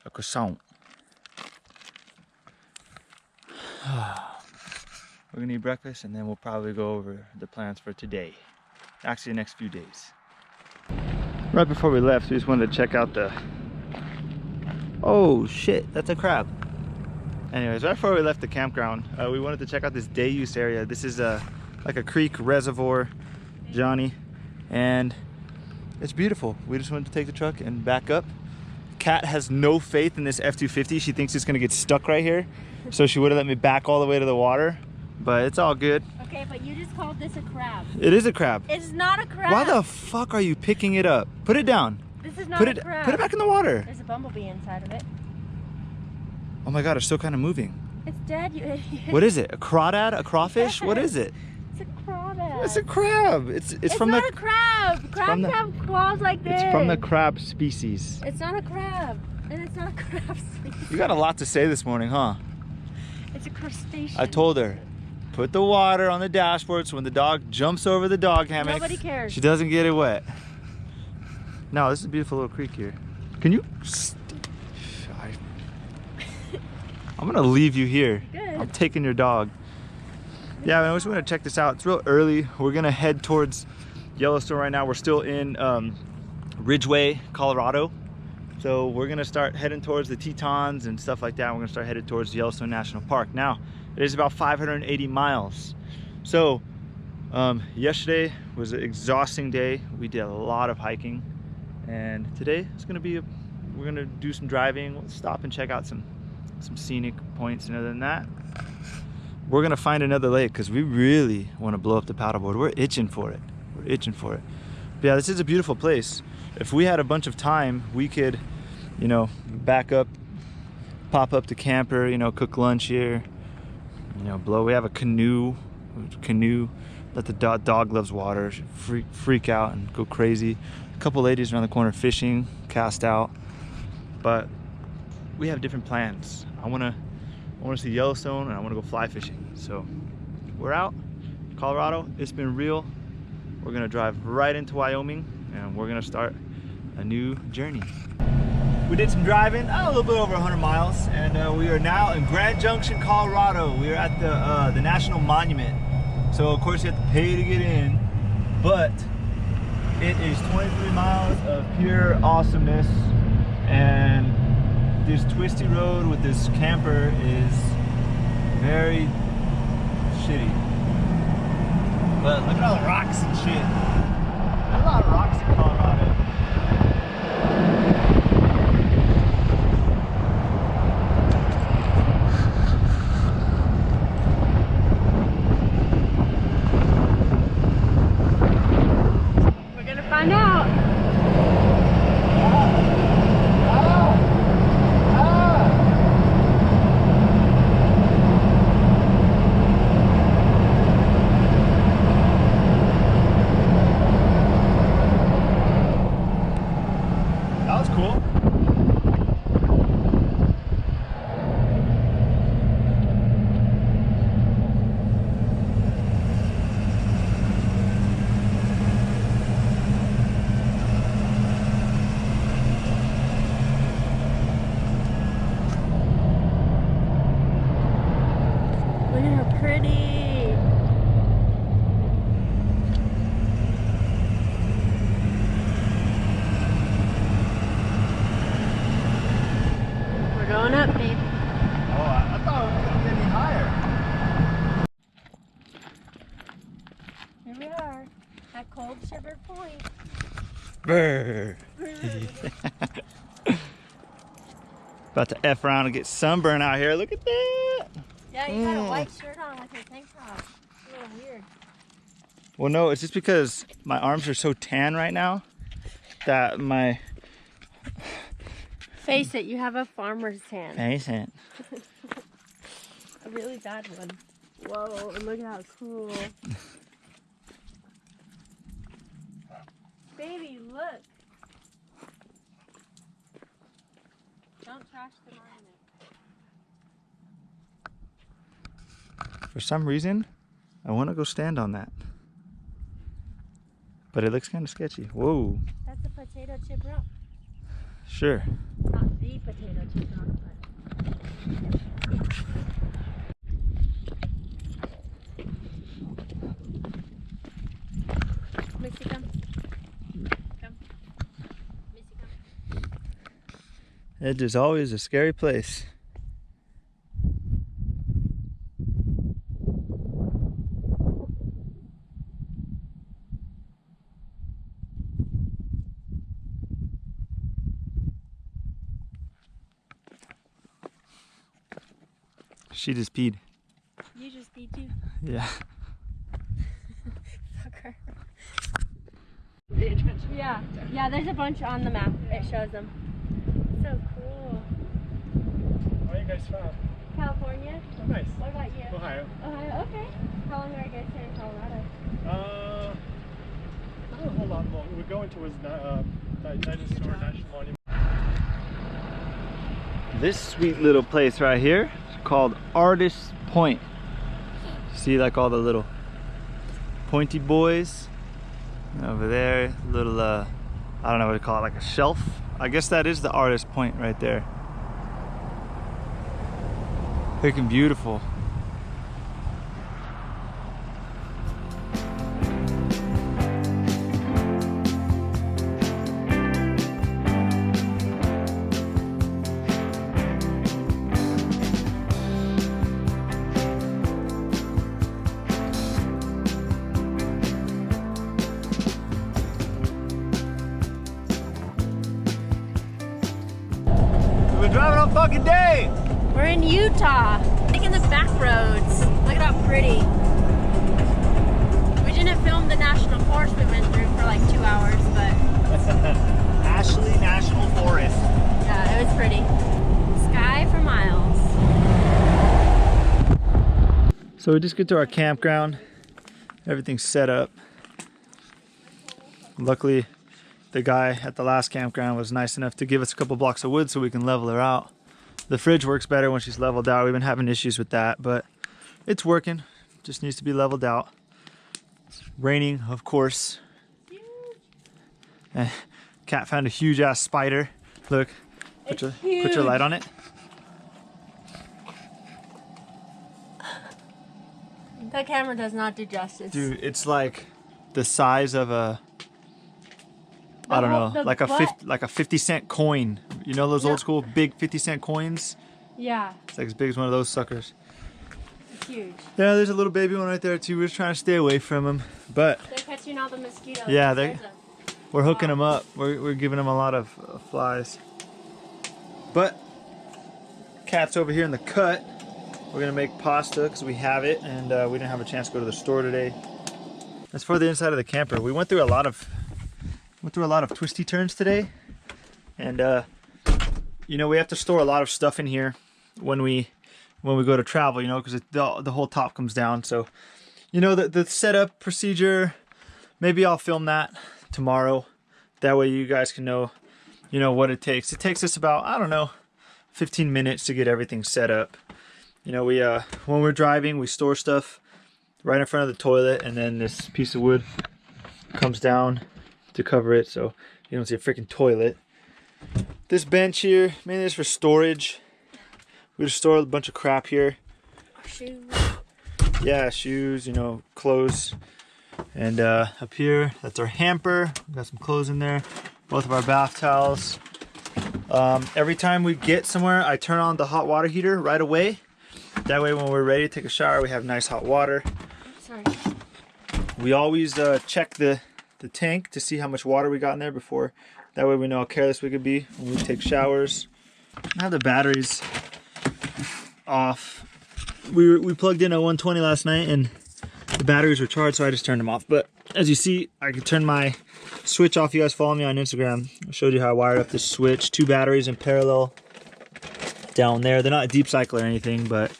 a croissant. We're gonna eat breakfast, and then we'll probably go over the plans for today. Actually, the next few days. Right before we left, we just wanted to check out the... Oh shit, that's a crab. Anyways, right before we left the campground, we wanted to check out this day use area. This is like a creek reservoir, Johnny, and it's beautiful. We just wanted to take the truck and back up. Kat has no faith in this F-250. She thinks it's gonna get stuck right here, so she would have let me back all the way to the water, but it's all good. Okay, but you just called this a crab. It is a crab. It's not a crab. Why the fuck are you picking it up? Put it down. This is not a crab. Put it back in the water. There's a bumblebee inside of it. Oh my god, it's still kind of moving. It's dead, you idiot. What is it? A crawdad? A crawfish? What is it? It's a crab. It's a crab. It's from not the... a crab. Crabs have claws like this. It's from the crab species. It's not a crab. And it's not a crab species. You got a lot to say this morning, huh? It's a crustacean. I told her, put the water on the dashboard so when the dog jumps over the dog hammock, nobody cares. She doesn't get it wet. No, this is a beautiful little creek here. Can you... I'm gonna leave you here. Good. I'm taking your dog. Yeah, I just want to check this out. It's real early. We're gonna head towards Yellowstone right now. We're still in Ridgeway, Colorado. So we're gonna start heading towards the Tetons and stuff like that. We're gonna start headed towards Yellowstone National Park. Now, it is about 580 miles. So yesterday was an exhausting day. We did a lot of hiking. And today it's gonna be, we're gonna do some driving. We'll stop and check out some scenic points, and other than that, we're gonna find another lake because we really want to blow up the paddleboard. We're itching for it. But yeah, this is a beautiful place. If we had a bunch of time, we could, you know, back up, pop up the camper, you know, cook lunch here, you know, we have a canoe, let the dog loves water, freak out and go crazy. A couple ladies around the corner fishing, cast out, but we have different plans. I want to I want to see Yellowstone, and I want to go fly fishing. So we're out, Colorado. It's been real. We're gonna drive right into Wyoming, and we're gonna start a new journey. We did some driving, a little bit over 100 miles, and we are now in Grand Junction, Colorado. We are at the National Monument. So of course you have to pay to get in, but it is 23 miles of pure awesomeness, and this twisty road with this camper is very shitty. But look at all the rocks and shit. There's a lot of rocks in Colorado. Find out. That was cool. Look at how pretty. We're going up, babe. Oh, I thought it was gonna get any higher. Here we are at Cold Shiver Point. Brr. About to F around and get sunburn out here. Look at that. Yeah, you got a white shirt on with your tank top. It's a little weird. Well, no, it's just because my arms are so tan right now that my Face it, you have a farmer's tan. patient. A really bad one. Whoa, and look at how cool. Baby, look. Don't trash the monument. For some reason, I want to go stand on that, but it looks kind of sketchy. Whoa. That's a potato chip rock. Sure. Not the potato chip rock, but. Missy, come. Come. Missy, come. Edge is always a scary place. She just peed. You just beat too. Yeah. Fucker. Yeah, yeah, there's a bunch on the map. It shows them. So cool. Where are you guys from? California. Oh, nice. What about you? Ohio. Ohio, okay. How long are you guys here in Colorado? Not a whole lot long. We're going towards Dinosaur National Monument. This sweet little place right here is called Artist Point. See like all the little pointy boys over there, little I don't know what to call it, like a shelf. I guess that is the Artist Point right there. Looking beautiful. We're driving on fucking day. We're in Utah. Taking the back roads. Look at how pretty. We didn't film the national forest we went through for like 2 hours, but Ashley National Forest. yeah, it was pretty. Sky for miles. So we just get to our campground. Everything's set up. Luckily, the guy at the last campground was nice enough to give us a couple blocks of wood so we can level her out. The fridge works better when she's leveled out. We've been having issues with that, but it's working. Just needs to be leveled out. It's raining, of course. Cat found a huge ass spider. Look, put your light on it. The camera does not do justice. Dude, it's like the size of a, I don't know, like a 50-cent coin. You know those old school big 50-cent coins? Yeah. It's like as big as one of those suckers. It's huge. Yeah, there's a little baby one right there too. We're just trying to stay away from them, but They're catching all the mosquitoes. yeah, we're hooking them up. We're giving them a lot of flies. But Cat's over here in the cut. We're gonna make pasta because we have it, and we didn't have a chance to go to the store today. As for the inside of the camper, we went through a lot of twisty turns today, and you know, we have to store a lot of stuff in here when we go to travel, you know, because the whole top comes down. So, you know, the setup procedure, maybe I'll film that tomorrow. That way you guys can know, you know, what it takes. It takes us about, I don't know, 15 minutes to get everything set up. You know, we when we're driving, we store stuff right in front of the toilet, and then this piece of wood comes down to cover it so you don't see a freaking toilet. This bench here, mainly is for storage. We just store a bunch of crap here. Shoes. Yeah, shoes, you know, clothes. And up here, that's our hamper. We got some clothes in there. Both of our bath towels. Every time we get somewhere, I turn on the hot water heater right away. That way when we're ready to take a shower, we have nice hot water. Sorry. We always check the tank to see how much water we got in there before. That way we know how careless we could be when we take showers. I have the batteries off. We plugged in a 120 last night and the batteries were charged, so I just turned them off. But as you see, I can turn my switch off. You guys follow me on Instagram. I showed you how I wired up this switch. 2 batteries in parallel down there. They're not a deep cycle or anything, but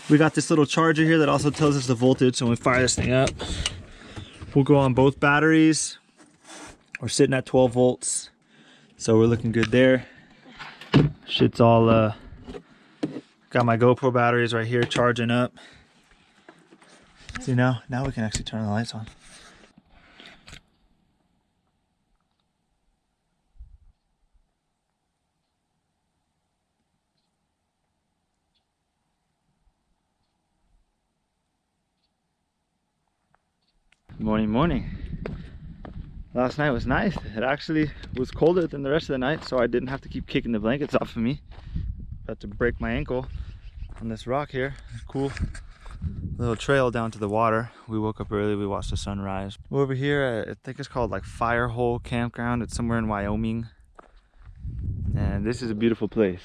we got this little charger here that also tells us the voltage. So when we fire this thing up, we'll go on both batteries. We're sitting at 12 volts, so we're looking good there. Shit's all got my GoPro batteries right here charging up. See, now we can actually turn the lights on. Morning. Last night was nice. It actually was colder than the rest of the night, so I didn't have to keep kicking the blankets off of me. About to break my ankle on this rock here. Cool little trail down to the water. We woke up early, we watched the sunrise. We're over here, I think it's called like Firehole Campground. It's somewhere in Wyoming. And this is a beautiful place.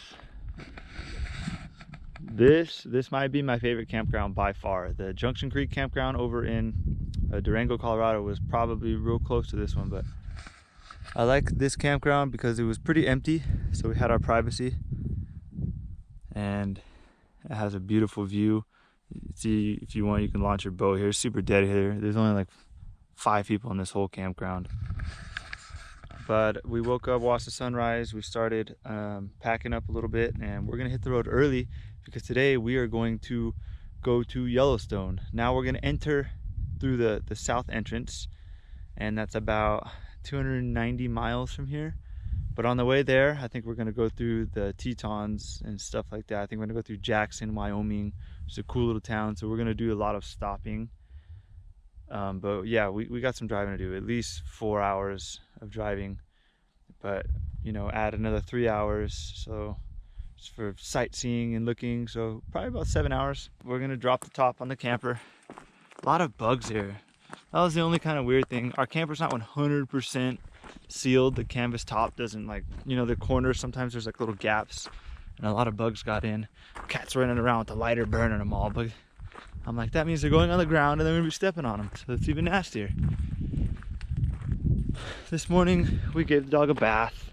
This might be my favorite campground by far. The Junction Creek campground over in Durango, Colorado was probably real close to this one, but I like this campground because it was pretty empty, so we had our privacy, and it has a beautiful view. See, if you want, you can launch your boat here. It's super dead here. There's only like 5 people in this whole campground. But we woke up, watched the sunrise. We started packing up a little bit, and we're gonna hit the road early because today we are going to go to Yellowstone. Now we're gonna enter through the south entrance, and that's about 290 miles from here. But on the way there, I think we're gonna go through the Tetons and stuff like that. I think we're gonna go through Jackson, Wyoming. It's a cool little town, so we're gonna do a lot of stopping. But yeah, we got some driving to do, at least 4 hours of driving. But you know, add another 3 hours, so just for sightseeing and looking, so probably about 7 hours. We're gonna drop the top on the camper. A lot of bugs here. That was the only kind of weird thing. Our camper's not 100% sealed. The canvas top doesn't, like, you know, the corners, sometimes there's like little gaps, and a lot of bugs got in. Cats running around with the lighter burning them all, but I'm like, that means they're going on the ground and then we're gonna be stepping on them, so it's even nastier. This morning we gave the dog a bath,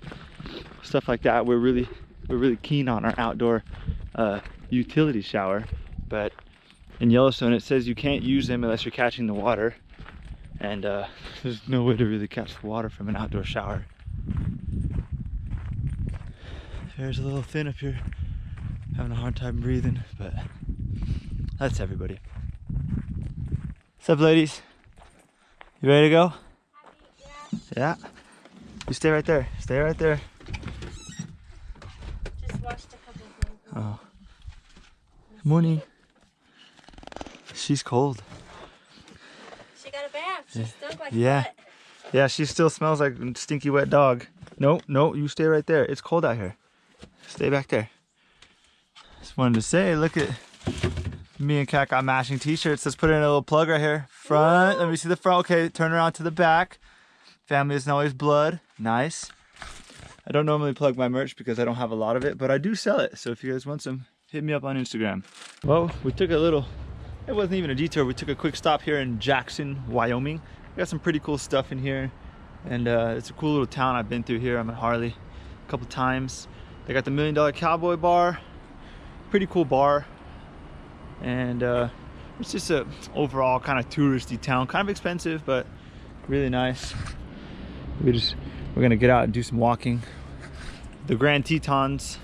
stuff like that. We're really keen on our outdoor utility shower, but in Yellowstone it says you can't use them unless you're catching the water, and there's no way to really catch the water from an outdoor shower. There's a little fin up here Having a hard time breathing, but that's everybody. What's up, ladies? You ready to go? Yeah. You stay right there. Stay right there. Just washed a couple of them. Oh. Morning. She's cold. She got a bath. She stunk like Yeah. butt. Yeah, she still smells like a stinky wet dog. No, no, you stay right there. It's cold out here. Stay back there. Just wanted to say, look at me and Kat got matching t-shirts. Let's put in a little plug right here. Front, let me see the front. Okay, turn around to the back. Family isn't always blood. Nice. I don't normally plug my merch because I don't have a lot of it, but I do sell it. So if you guys want some, hit me up on Instagram. Well, we took a little, it wasn't even a detour. We took a quick stop here in Jackson, Wyoming. We got some pretty cool stuff in here. And it's a cool little town I've been through here. I'm at Harley a couple times. They got the $1 Million Cowboy Bar. Pretty cool bar. And it's just a overall kind of touristy town. Kind of expensive, but really nice. We're gonna get out and do some walking. The Grand Tetons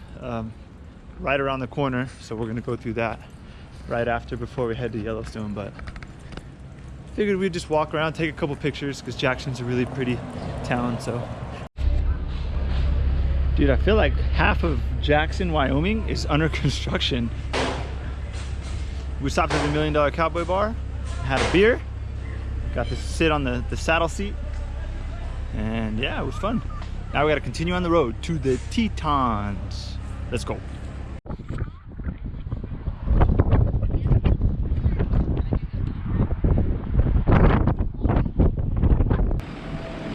right around the corner, so we're gonna go through that right after before we head to Yellowstone. But figured we'd just walk around, take a couple pictures because Jackson's a really pretty town. So, dude, I feel like half of Jackson, Wyoming is under construction. We stopped at the $1 Million Cowboy Bar, had a beer, got to sit on the saddle seat, and yeah, it was fun. Now we gotta continue on the road to the Tetons. Let's go.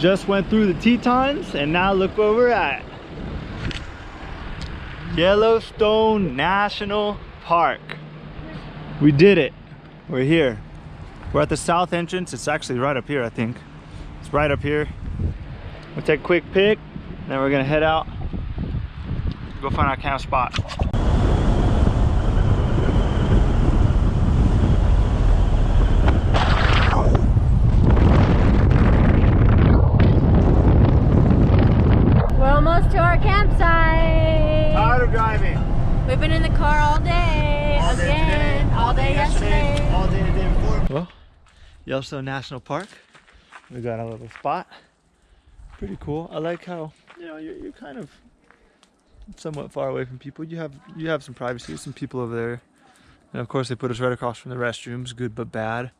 Just went through the Tetons, and now look where we're at. Yellowstone National Park. We did it. We're here. We're at the south entrance. It's actually right up here, I think. It's right up here. We'll take a quick pic, then we're gonna head out, go find our camp spot. We're almost to our campsite. Tired of driving. We've been in the car all day. All day Again. today, All day yesterday. all day the day before. Well, Yellowstone National Park. We got a little spot. Pretty cool. I like how, you know, you're kind of somewhat far away from people. You have some privacy, some people over there. And of course they put us right across from the restrooms, good but bad.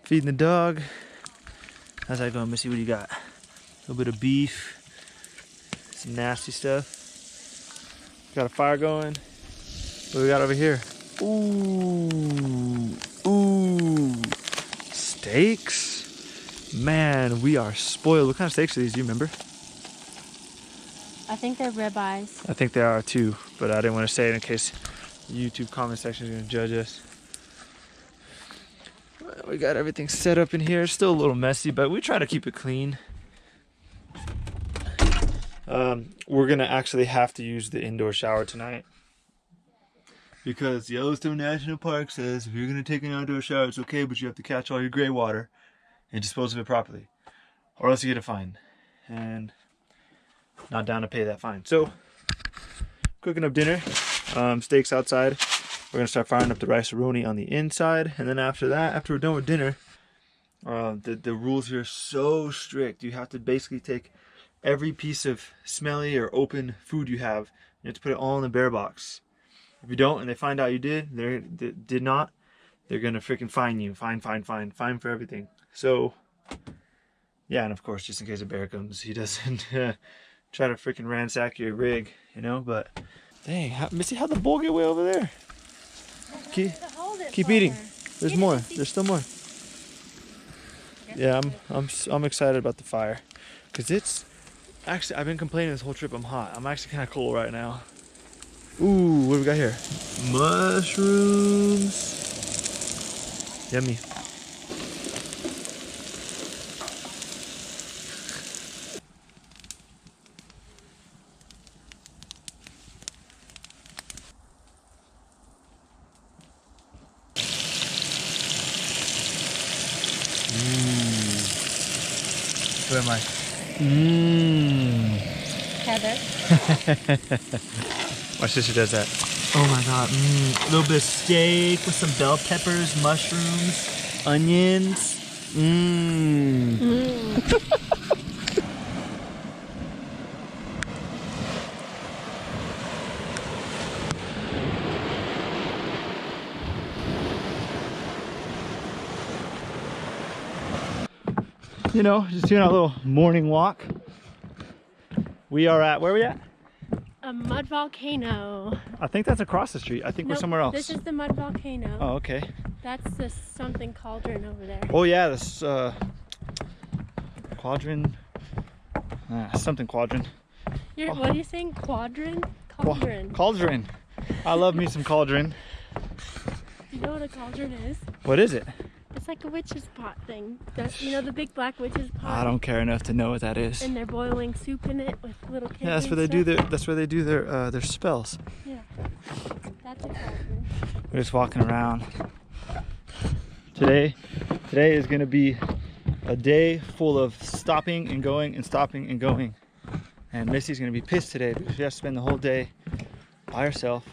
Feeding the dog. How's that going, Missy? What do you got? A little bit of beef, some nasty stuff. Got a fire going. What do we got over here? Ooh, ooh, steaks. Man, we are spoiled. What kind of steaks are these? Do you remember? I think they're ribeyes. I think they are too, but I didn't want to say it in case the YouTube comment section is going to judge us. Well, we got everything set up in here. It's still a little messy, but we try to keep it clean. We're gonna actually have to use the indoor shower tonight because Yellowstone National Park says if you're gonna take an outdoor shower, it's okay, but you have to catch all your gray water and dispose of it properly, or else you get a fine. And not down to pay that fine. So, cooking up dinner, steaks outside. We're gonna start firing up the rice-a-roni on the inside, and then after that, after we're done with dinner, the rules here are so strict. You have to basically take every piece of smelly or open food you have, you have to put it all in the bear box. If you don't, and they find out you did not, they're gonna freaking fine you. Fine for everything. So, yeah, and of course, just in case a bear comes, he doesn't try to freaking ransack your rig, you know. But dang, Missy, how'd the bowl get way over there? Keep eating. There's more. There's still more. Yeah, I'm excited about the fire, cause it's actually, I've been complaining this whole trip I'm hot. I'm actually kind of cold right now. Ooh, what do we got here? Mushrooms. Yummy. Who am I? Heather. My sister does that. Oh my god. A little bit of steak with some bell peppers, mushrooms, onions. You know, just doing our little morning walk. We are at, where are we at? A mud volcano. I think that's across the street. I think we're somewhere else. This is the mud volcano. Oh, okay. That's the something cauldron over there. Oh yeah, this quadrant. Something quadrant. What are you saying? Quadrant? Cauldron. Cauldron. I love me some cauldron. You know what a cauldron is? What is it? It's like a witch's pot thing. That's, you know, the big black witch's pot. I don't care enough to know what that is. And they're boiling soup in it with little kids. Yeah, that's where they do their. That's where they do their spells. Yeah, that's a cauldron. We're just walking around. Today is gonna be a day full of stopping and going and stopping and going. And Missy's gonna be pissed today because she has to spend the whole day by herself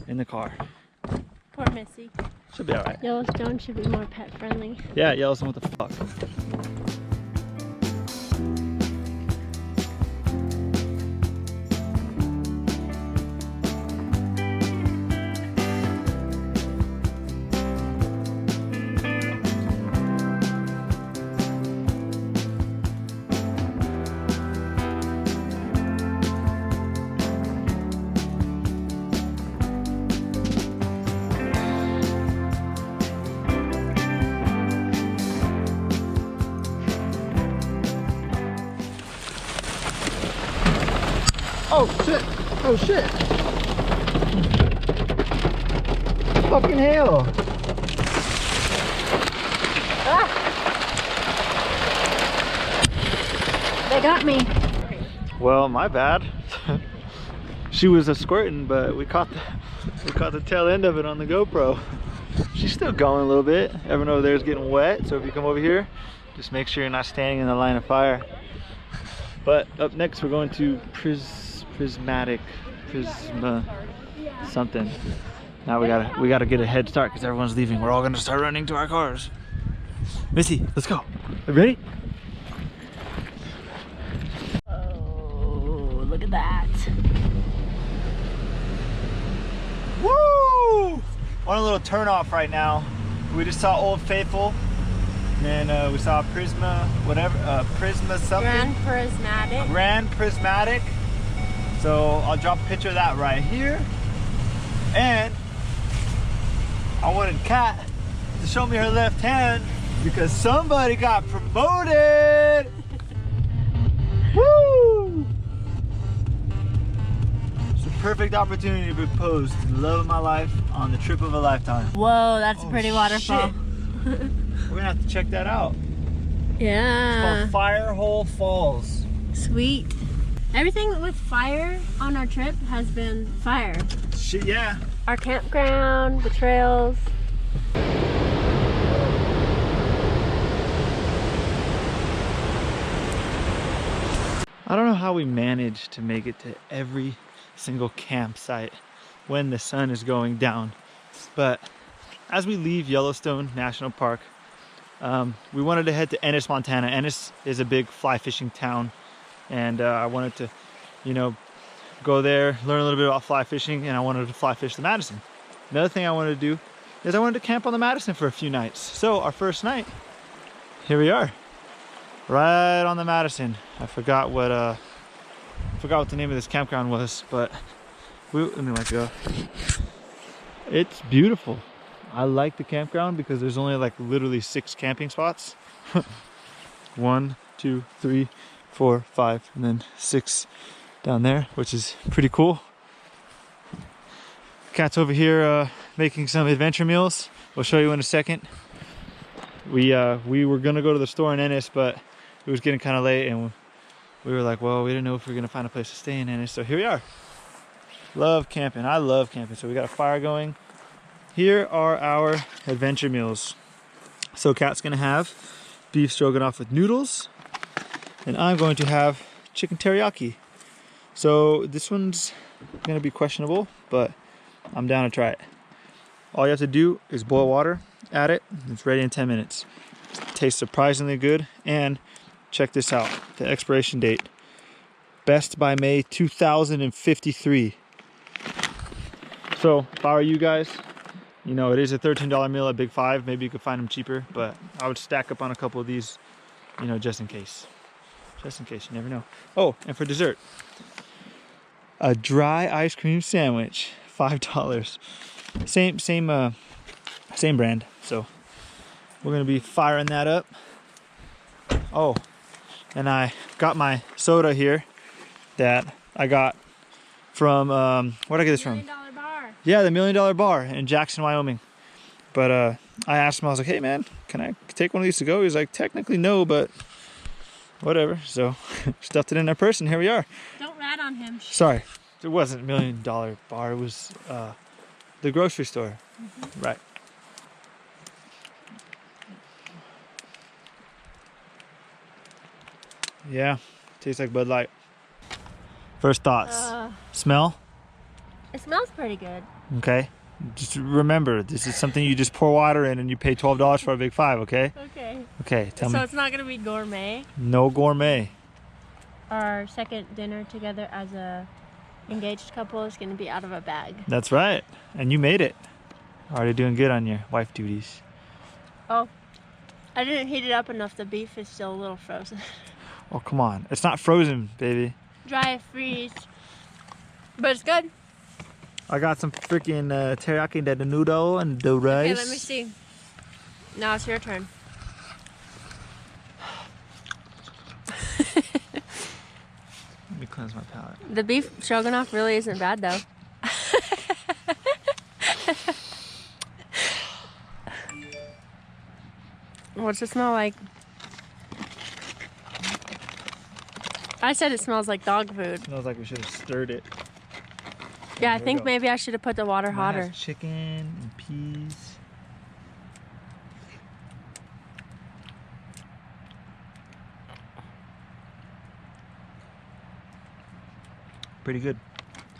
in the car. Poor Missy. She'll be alright. Yellowstone should be more pet friendly. Yeah, Yellowstone, what the fuck? Oh shit! Oh shit! Fucking hell! Ah! They got me. Well, my bad. She was a squirting, but we caught the tail end of it on the GoPro. She's still going a little bit. Everyone over there is getting wet, so if you come over here, just make sure you're not standing in the line of fire. But up next, we're going to Prisma something. Now we gotta get a head start because everyone's leaving. We're all gonna start running to our cars. Missy, let's go. Are you ready? Oh, look at that. Woo! On a little turn off right now. We just saw Old Faithful. And we saw Prisma, whatever, Prisma something. Grand Prismatic. So I'll drop a picture of that right here. And I wanted Kat to show me her left hand because somebody got promoted. Woo! It's a perfect opportunity to propose to the love of my life on the trip of a lifetime. Whoa, that's a pretty waterfall. We're gonna have to check that out. Yeah. It's called Firehole Falls. Sweet. Everything with fire on our trip has been fire. Shit, yeah. Our campground, the trails. I don't know how we manage to make it to every single campsite when the sun is going down. But as we leave Yellowstone National Park, we wanted to head to Ennis, Montana. Ennis is a big fly fishing town. And I wanted to, you know, go there, learn a little bit about fly fishing, and I wanted to fly fish the Madison. Another thing I wanted to do is I wanted to camp on the Madison for a few nights. So our first night, here we are, right on the Madison. I forgot what the name of this campground was, but let me let go. It's beautiful. I like the campground because there's only like literally 6 camping spots. 1, 2, 3, 4, 5, and then 6 down there, which is pretty cool. Kat's over here making some adventure meals. We'll show you in a second. We were gonna go to the store in Ennis, but it was getting kind of late, and we were like, well, we didn't know if we were gonna find a place to stay in Ennis, so here we are. Love camping. I love camping. So we got a fire going. Here are our adventure meals. So Kat's gonna have beef stroganoff with noodles, and I'm going to have chicken teriyaki So this one's gonna be questionable, but I'm down to try it. All you have to do is boil water, add it, and it's ready in 10 minutes. Tastes surprisingly good, and check this out, the expiration date. Best by May 2053. So if I were you guys, you know, it is a $13 meal at Big Five. Maybe you could find them cheaper, but I would stack up on a couple of these, you know, just in case. Just in case, you never know. Oh, and for dessert, a dry ice cream sandwich, $5. Same brand. So we're gonna be firing that up. Oh, and I got my soda here that I got from where'd I get this from? $1 Million Bar. Yeah, the $1 Million Bar in Jackson, Wyoming. But I asked him, I was like, hey man, can I take one of these to go? He's like, technically no, but whatever. So stuffed it in our purse and here we are. Don't rat on him. Sorry, it wasn't $1 Million Bar, it was the grocery store. Right. Yeah, tastes like Bud Light. First thoughts. Smell? It smells pretty good. Okay. Just remember, this is something you just pour water in and you pay $12 for a Big Five, okay? Okay. Okay, tell me. So it's not gonna be gourmet. No gourmet. Our second dinner together as a engaged couple is gonna be out of a bag. That's right. And you made it. Already doing good on your wife duties. Oh, I didn't heat it up enough. The beef is still a little frozen. Oh, come on. It's not frozen, baby. Dry freeze. But it's good. I got some freaking teriyaki de noodle and the rice. Okay, let me see. Now it's your turn. Let me cleanse my palate. The beef stroganoff really isn't bad though. What's it smell like? I said it smells like dog food. Smells like we should have stirred it. Yeah, I There we think go. maybe I should have put the water Mine hotter. has chicken and peas. Pretty good.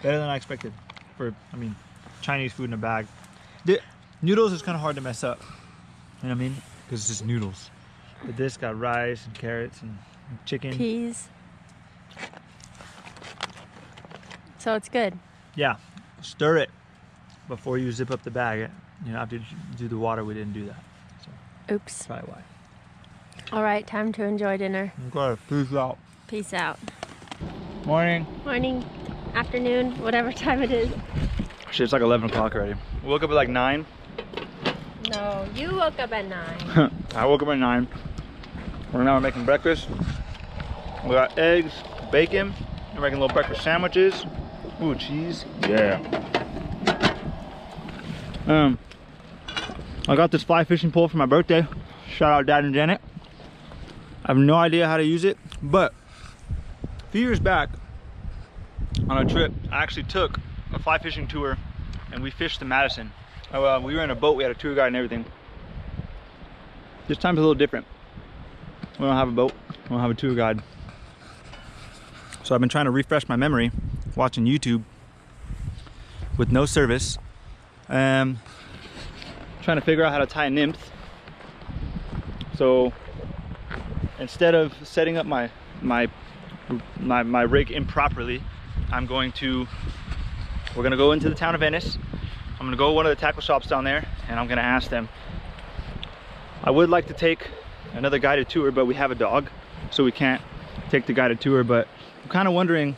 Better than I expected. For, I mean, Chinese food in a bag. The noodles is kind of hard to mess up. You know what I mean? Because it's just noodles. But this got rice and carrots and chicken. Peas. So it's good. Yeah, stir it before you zip up the bag. You know, after you do the water, we didn't do that. So Oops. that's probably why. All right, time to enjoy dinner. Okay, peace out. Peace out. Morning. Morning, afternoon, whatever time it is. Shit, it's like 11 o'clock already. We woke up at like 9. No, you woke up at 9. I woke up at 9. Right now we're making breakfast. We got eggs, bacon. We're making little breakfast sandwiches. Ooh, cheese. Yeah. I got this fly fishing pole for my birthday. Shout out Dad and Janet. I have no idea how to use it, but a few years back on a trip, I actually took a fly fishing tour and we fished the Madison. We were in a boat, we had a tour guide and everything. This time's a little different. We don't have a boat, we don't have a tour guide. So I've been trying to refresh my memory, watching YouTube with no service. Trying to figure out how to tie a nymph. So instead of setting up my rig improperly, we're gonna go into the town of Venice. I'm gonna go to one of the tackle shops down there and I'm gonna ask them. I would like to take another guided tour, but we have a dog, so we can't take the guided tour. But I'm kind of wondering,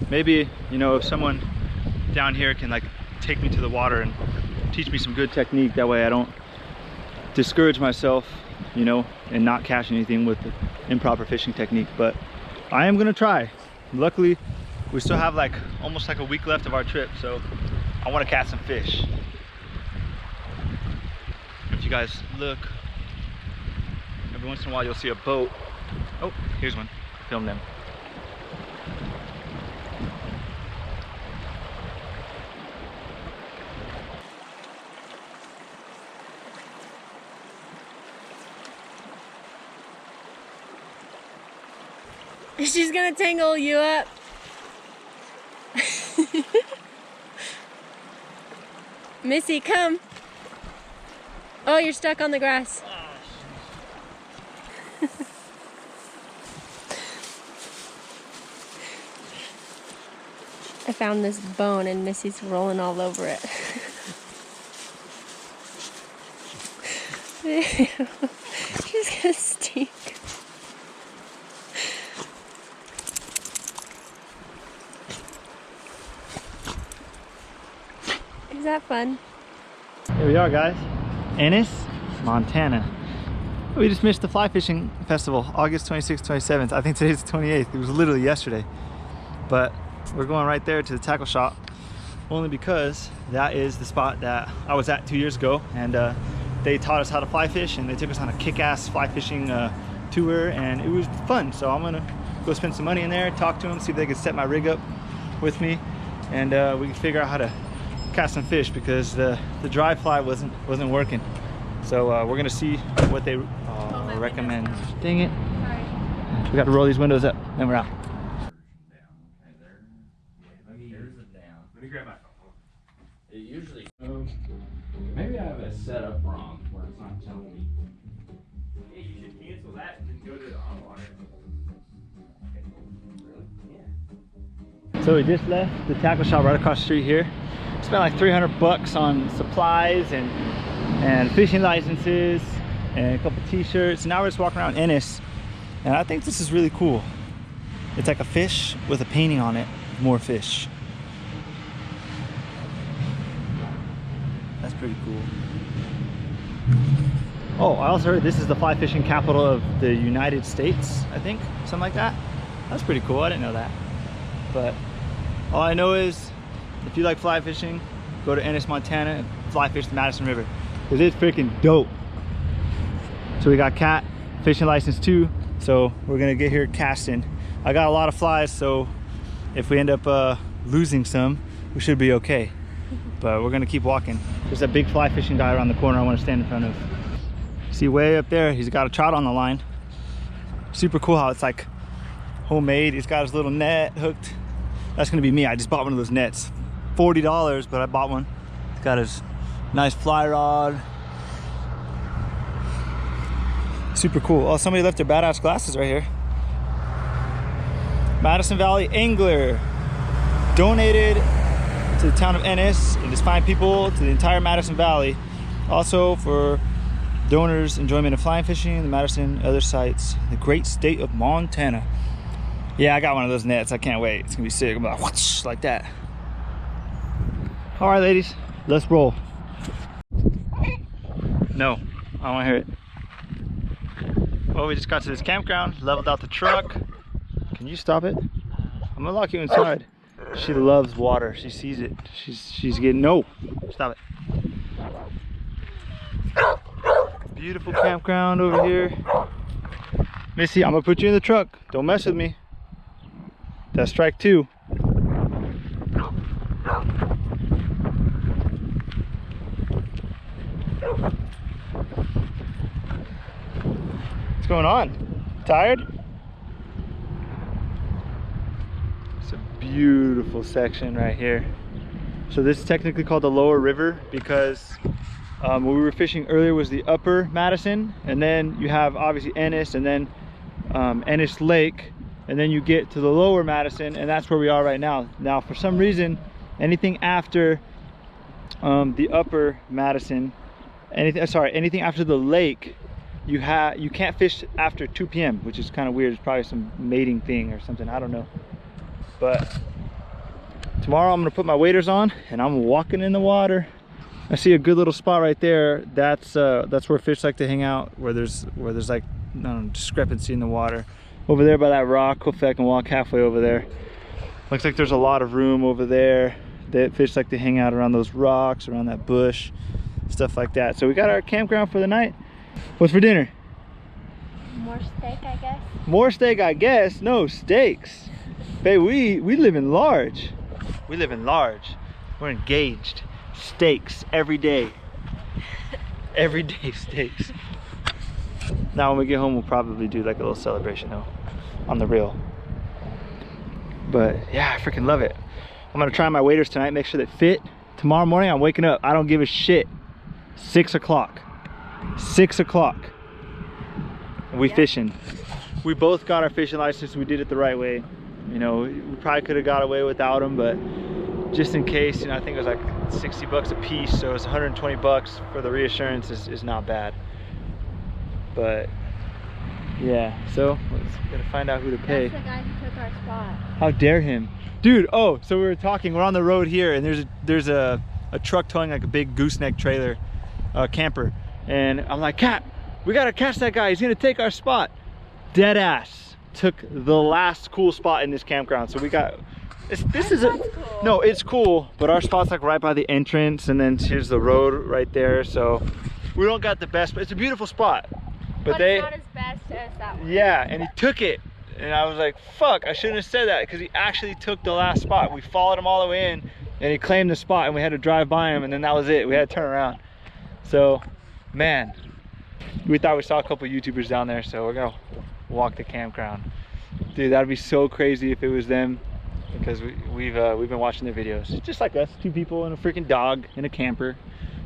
maybe, you know, if someone down here can like take me to the water and teach me some good technique. That way I don't discourage myself, you know, and not catch anything with the improper fishing technique. But I am gonna try. Luckily, we still have like almost like a week left of our trip, so I want to catch some fish. If you guys look, every once in a while you'll see a boat. Oh, here's one. Film them. She's gonna tangle you up. Missy, come. Oh, you're stuck on the grass. I found this bone and Missy's rolling all over it. She's gonna stink. Is that fun? Here we are, guys. Ennis, Montana. We just missed the fly fishing festival, August 26th, 27th. I think today's the 28th. It was literally yesterday. But we're going right there to the tackle shop, only because that is the spot that I was at 2 years ago, and they taught us how to fly fish, and they took us on a kick-ass fly fishing tour, and it was fun. So I'm gonna go spend some money in there, talk to them, see if they can set my rig up with me, and we can figure out how to catch some fish, because the dry fly wasn't working. So we're gonna see what they recommend. Dang it. Sorry. We got to roll these windows up, then we're out. It usually maybe I have it set up wrong where it's not telling me. Hey, you should cancel that and then go to the on water. Yeah. So we just left the tackle shop right across the street here. Spent like $300 on supplies and fishing licenses and a couple t-shirts. Now we're just walking around Ennis, and I think this is really cool. It's like a fish with a painting on it. More fish. That's pretty cool. Oh, I also heard this is the fly fishing capital of the United States, I think, something like that. That's pretty cool. I didn't know that. But all I know is, if you like fly fishing, go to Ennis, Montana, and fly fish the Madison River, because it's freaking dope. So we got cat fishing license too, so we're gonna get here casting. I got a lot of flies, so if we end up losing some, we should be okay. But we're gonna keep walking. There's a big fly fishing guy around the corner I want to stand in front of. See way up there, he's got a trout on the line. Super cool how it's like homemade. He's got his little net hooked. That's gonna be me. I just bought one of those nets. $40, but I bought one. He's got his nice fly rod. Super cool. Oh, somebody left their badass glasses right here. Madison Valley Angler donated to the town of Ennis and his fine people to the entire Madison Valley. Also for donors' enjoyment of flying fishing, the Madison, other sites, the great state of Montana. Yeah, I got one of those nets. I can't wait. It's gonna be sick. I'm like, whoosh, like that. All right, ladies, let's roll. No, I don't wanna hear it. Well, we just got to this campground, leveled out the truck. Can you stop it? I'm gonna lock you inside. She loves water. She sees it. She's getting, no, stop it. Beautiful campground over here. Missy, I'm gonna put you in the truck. Don't mess with me. That's strike 2. What's going on? Tired? It's a beautiful section right here. So this is technically called the lower river because what we were fishing earlier was the upper Madison, and then you have obviously Ennis, and then Ennis Lake, and then you get to the lower Madison, and that's where we are right now. Now for some reason, anything after the upper Madison, anything after the lake, you can't fish after 2 p.m., which is kind of weird. It's probably some mating thing or something, I don't know. But tomorrow I'm gonna put my waders on and I'm walking in the water. I see a good little spot right there. That's where fish like to hang out, where there's like, I don't know, discrepancy in the water. Over there by that rock, hopefully I can walk halfway over there. Looks like there's a lot of room over there. That fish like to hang out around those rocks, around that bush, stuff like that. So we got our campground for the night. What's for dinner? More steak, I guess. More steak, I guess. No, steaks. Babe, we live in large. We live in large. We're engaged. Steaks every day. Every day steaks. Now when we get home, we'll probably do like a little celebration though, on the real. But yeah, I freaking love it. I'm gonna try my waders tonight, make sure they fit. Tomorrow morning, I'm waking up. I don't give a shit. 6 o'clock. 6 o'clock. We fishing. We both got our fishing license. We did it the right way. You know, we probably could have got away without them, but just in case, you know, I think it was like 60 bucks a piece, so it's 120 bucks for the reassurance is not bad. But yeah, so let's gotta find out who to pay. That's the guy who took our spot. How dare him, dude! Oh, so we were talking. We're on the road here, and there's a truck towing like a big gooseneck trailer, camper, and I'm like, Cat, we gotta catch that guy. He's gonna take our spot. Dead ass took the last cool spot in this campground. So we got. No, it's cool, but our spot's like right by the entrance, and then here's the road right there. So we don't got the best, but it's a beautiful spot. But it's not as best as that one. Yeah, and he took it, and I was like, fuck, I shouldn't have said that, because he actually took the last spot. We followed him all the way in, and he claimed the spot, and we had to drive by him, and then that was it. We had to turn around. So, man, we thought we saw a couple YouTubers down there, so we're gonna walk the campground. Dude, that'd be so crazy if it was them, because we've been watching their videos. It's just like us, 2 people and a freaking dog in a camper.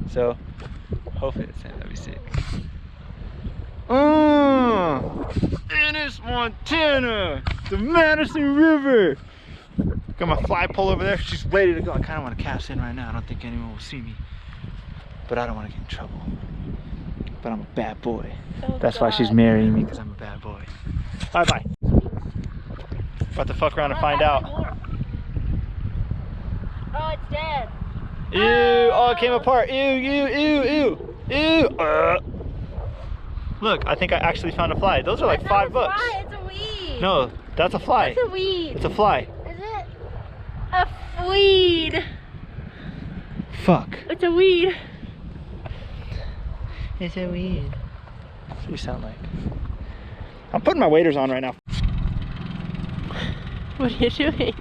So hopefully it's them. That'd be sick. Ennis, Montana, the Madison River. Got my fly pole over there. She's ready to go. I kind of want to cast in right now. I don't think anyone will see me, but I don't want to get in trouble. But I'm a bad boy. Oh, that's why she's marrying me, because I'm a bad boy. Bye bye. About to fuck around and find out. Oh, it's dead. Ew! Oh, it came apart. Ew! Ew! Ew! Ew! Ew! Look, I think I actually found a fly. Those are like $5 bucks. It's a weed. No, that's a fly. It's a weed. It's a fly. Is it? A weed. Fuck. It's a weed. It's a weed. That's what you sound like. I'm putting my waders on right now. What are you doing?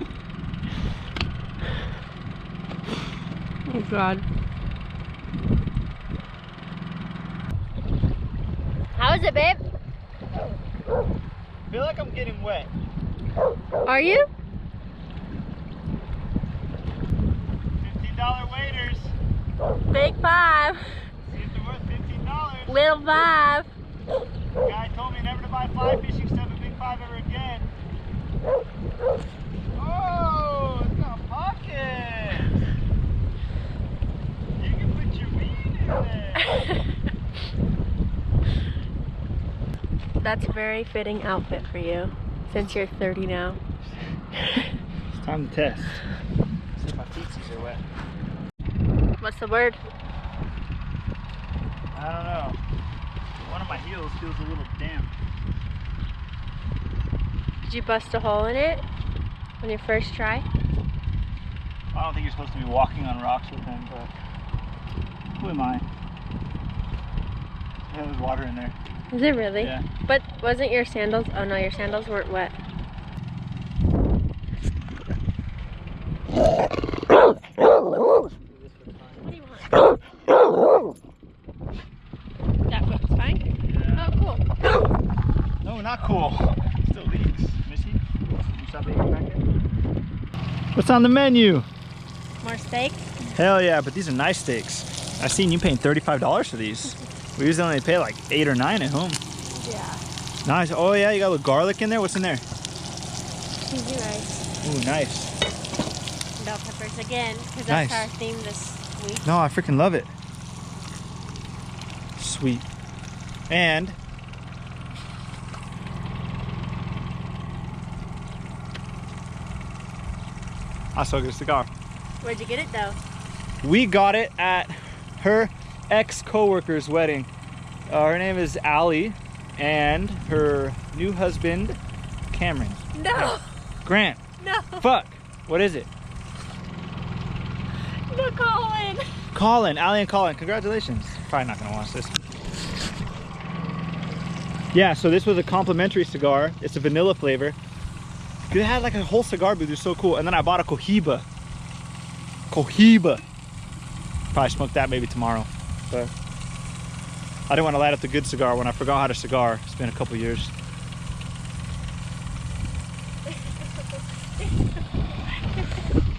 Oh God. How is it, babe? I feel like I'm getting wet. Are you? $15 waders. Big 5. See if they're worth $15. Little 5. The guy told me never to buy fly fishing stuff at Big 5 ever again. Oh, it's got pockets. You can put your weed in there. That's a very fitting outfit for you, since you're 30 now. It's time to test. See if my feetsies are wet. What's the word? I don't know. One of my heels feels a little damp. Did you bust a hole in it on your first try? I don't think you're supposed to be walking on rocks with them, but who am I? Yeah, there's water in there. Is it really? Yeah. But wasn't your sandals? Oh no, your sandals weren't wet. What do you want? That foot's fine? Yeah. Oh, cool. No, not cool. Still leaks. Missy, you stop being affected? What's on the menu? More steak? Hell yeah, but these are nice steaks. I seen you paying $35 for these. We usually only pay like 8 or 9 at home. Yeah. Nice. Oh yeah, you got a little garlic in there. What's in there? Cheesy rice. Ooh, nice. Bell peppers again, because Nice. that's our theme this week. No, I freaking love it. Sweet. And I still get a cigar. Where'd you get it though? We got it at her ex-coworker's wedding. Her name is Allie, and her new husband, Cameron. No! Grant. No! Fuck. What is it? No, Colin! Colin. Allie and Colin. Congratulations. Probably not gonna watch this. Yeah, so this was a complimentary cigar. It's a vanilla flavor. It had like a whole cigar booth. It was so cool. And then I bought a Cohiba. Cohiba. Probably smoke that maybe tomorrow. But I didn't want to light up the good cigar when I forgot how to cigar. It's been a couple years.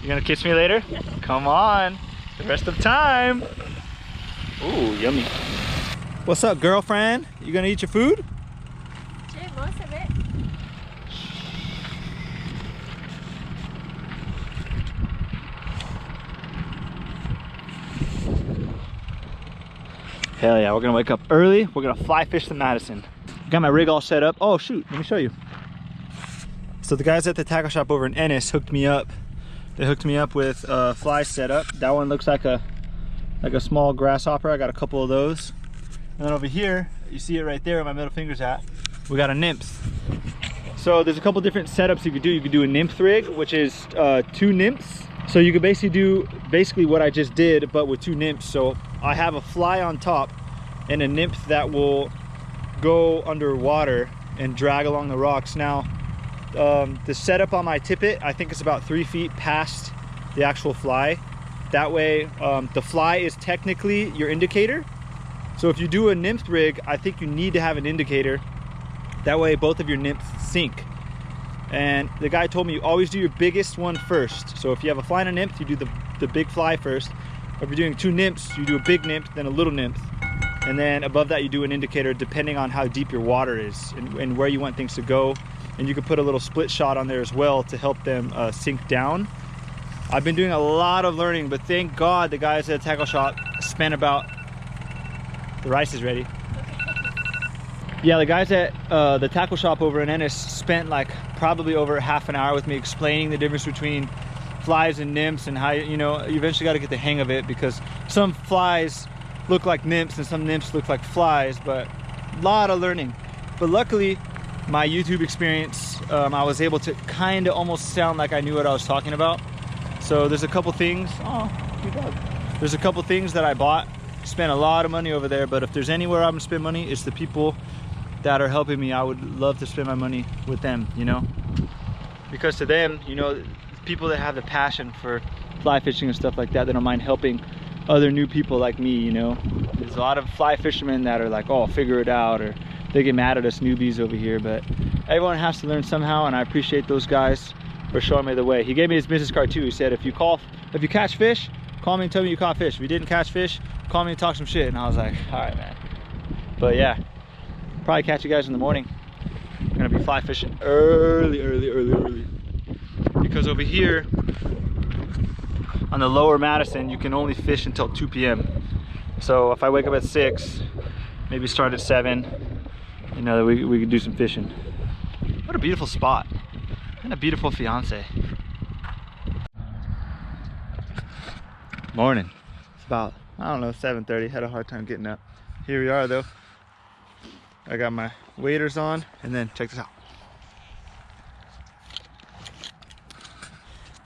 You gonna kiss me later? Come on. The rest of time. Ooh, yummy. What's up, girlfriend? You gonna eat your food? Sure, most of it. Hell yeah, we're gonna wake up early. We're gonna fly fish to Madison. Got my rig all set up. Oh shoot, let me show you. So the guys at the tackle shop over in Ennis hooked me up. They hooked me up with a fly setup. That one looks like a small grasshopper. I got a couple of those. And then over here, you see it right there where my middle finger's at, we got a nymph. So there's a couple different setups you could do. You could do a nymph rig, which is 2 nymphs. So you could basically do what I just did, but with 2 nymphs. So I have a fly on top and a nymph that will go underwater and drag along the rocks. Now, the setup on my tippet, I think it's about 3 feet past the actual fly. That way, the fly is technically your indicator. So if you do a nymph rig, I think you need to have an indicator. That way both of your nymphs sync. And the guy told me you always do your biggest one first. So if you have a fly and a nymph, you do the big fly first. Or if you're doing 2 nymphs, you do a big nymph, then a little nymph. And then above that you do an indicator depending on how deep your water is and where you want things to go. And you can put a little split shot on there as well to help them sink down. I've been doing a lot of learning, but thank God the guys at the tackle shop spent about... The rice is ready. Yeah, the guys at the tackle shop over in Ennis spent like probably over half an hour with me explaining the difference between flies and nymphs and how, you know, you eventually got to get the hang of it, because some flies look like nymphs and some nymphs look like flies, but a lot of learning. But luckily, my YouTube experience, I was able to kind of almost sound like I knew what I was talking about. So there's a couple things, there's a couple things that I bought. Spent a lot of money over there, but if there's anywhere I'm gonna spend money, it's the people that are helping me. I would love to spend my money with them, you know, because to them, you know, people that have the passion for fly fishing and stuff like that, they don't mind helping other new people like me, you know. There's a lot of fly fishermen that are like, oh, figure it out, or they get mad at us newbies over here, but everyone has to learn somehow, and I appreciate those guys for showing me the way. He gave me his business card too. He said, if you catch fish, call me and tell me you caught fish. If you didn't catch fish, call me and talk some shit. And I was like, all right, man. But yeah, probably catch you guys in the morning. I'm gonna be fly fishing early. Because over here on the lower Madison, you can only fish until 2 p.m. So if I wake up at 6, maybe start at 7, you know, we could do some fishing. What a beautiful spot. And a beautiful fiance. Morning. It's about, I don't know, 7:30. Had a hard time getting up. Here we are though. I got my waders on, and then check this out.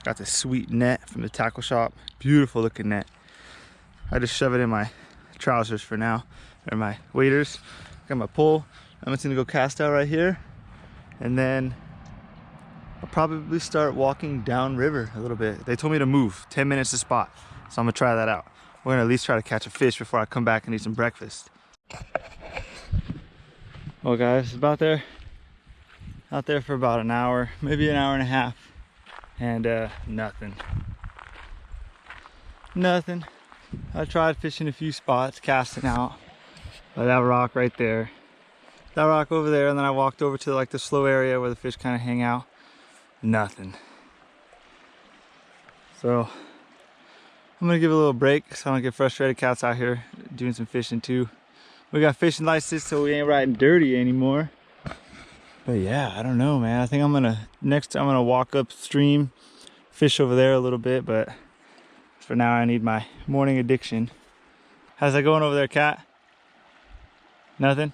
Got this sweet net from the tackle shop. Beautiful looking net. I just shove it in my trousers for now, or my waders. Got my pole. I'm just gonna go cast out right here, and then I'll probably start walking down river a little bit. They told me to move 10 minutes to spot, so I'm gonna try that out. We're gonna at least try to catch a fish before I come back and eat some breakfast. Well guys, out there for about an hour, maybe an hour and a half, and nothing. I tried fishing a few spots, casting out by that rock right there, that rock over there, and then I walked over to like the slow area where the fish kind of hang out. Nothing. So I'm gonna give it a little break so I don't get frustrated. Cat's out here doing some fishing too. We got fishing license, so we ain't riding dirty anymore. But yeah, I don't know, man. I think I'm gonna walk upstream, fish over there a little bit, but for now I need my morning addiction. How's that going over there, Cat? Nothing?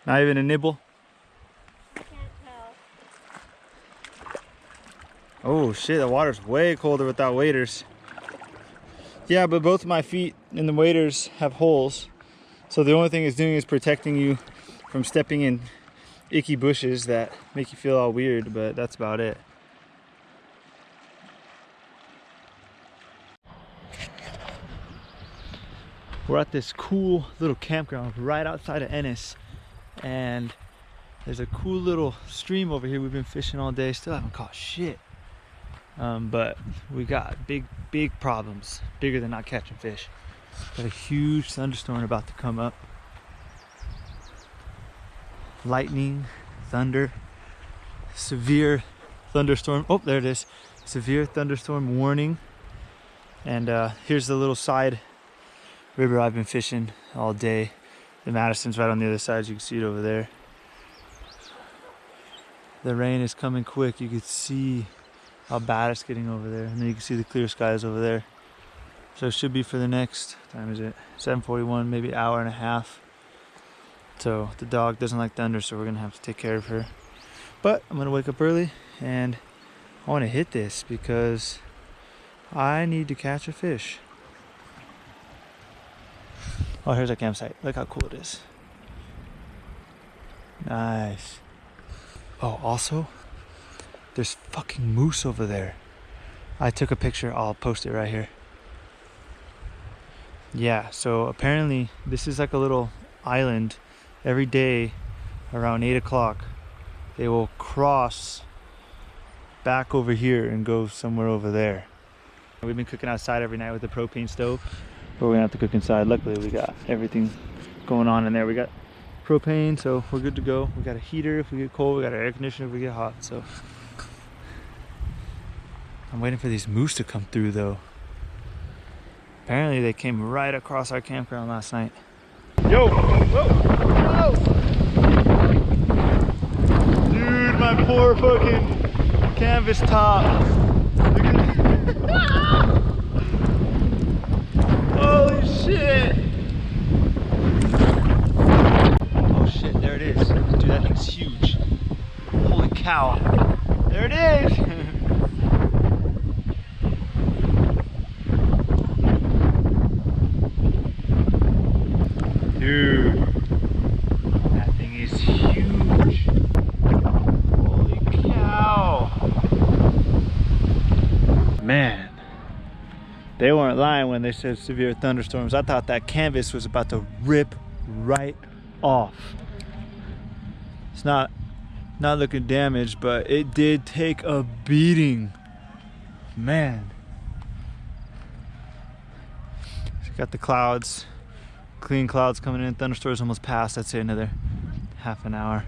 Not even a nibble? Oh shit, the water's way colder without waders. Yeah, but both my feet in the waders have holes. So the only thing it's doing is protecting you from stepping in icky bushes that make you feel all weird, but that's about it. We're at this cool little campground right outside of Ennis, and there's a cool little stream over here. We've been fishing all day, still haven't caught shit. But we got big problems, bigger than not catching fish. Got a huge thunderstorm about to come up. Lightning, thunder, severe thunderstorm. Oh, there it is. Severe thunderstorm warning. And here's the little side river I've been fishing all day. The Madison's right on the other side. You can see it over there. The rain is coming quick. You can see how bad it's getting over there. And then you can see the clear skies over there. So it should be for the next, what time is it? 7:41, maybe an hour and a half. So the dog doesn't like thunder, so we're gonna have to take care of her. But I'm gonna wake up early and I wanna hit this because I need to catch a fish. Oh, here's our campsite. Look how cool it is. Nice. Oh, also, there's fucking moose over there. I took a picture. I'll post it right here. Yeah, so apparently this is like a little island. Every day around 8 o'clock, they will cross back over here and go somewhere over there. We've been cooking outside every night with the propane stove, but we're gonna have to cook inside. Luckily, we got everything going on in there. We got propane, so we're good to go. We got a heater if we get cold. We got an air conditioner if we get hot. So I'm waiting for these moose to come through, though. Apparently, they came right across our campground last night. Yo! Whoa! Whoa! Dude, my poor fucking canvas top. Holy shit! Oh shit, there it is. Dude, that thing's huge. Holy cow. There it is! Dude, that thing is huge. Holy cow. Man, they weren't lying when they said severe thunderstorms. I thought that canvas was about to rip right off. It's not looking damaged, but it did take a beating. Man. Got the clouds. Clean clouds coming in. Thunderstorms almost passed. I'd say another half an hour.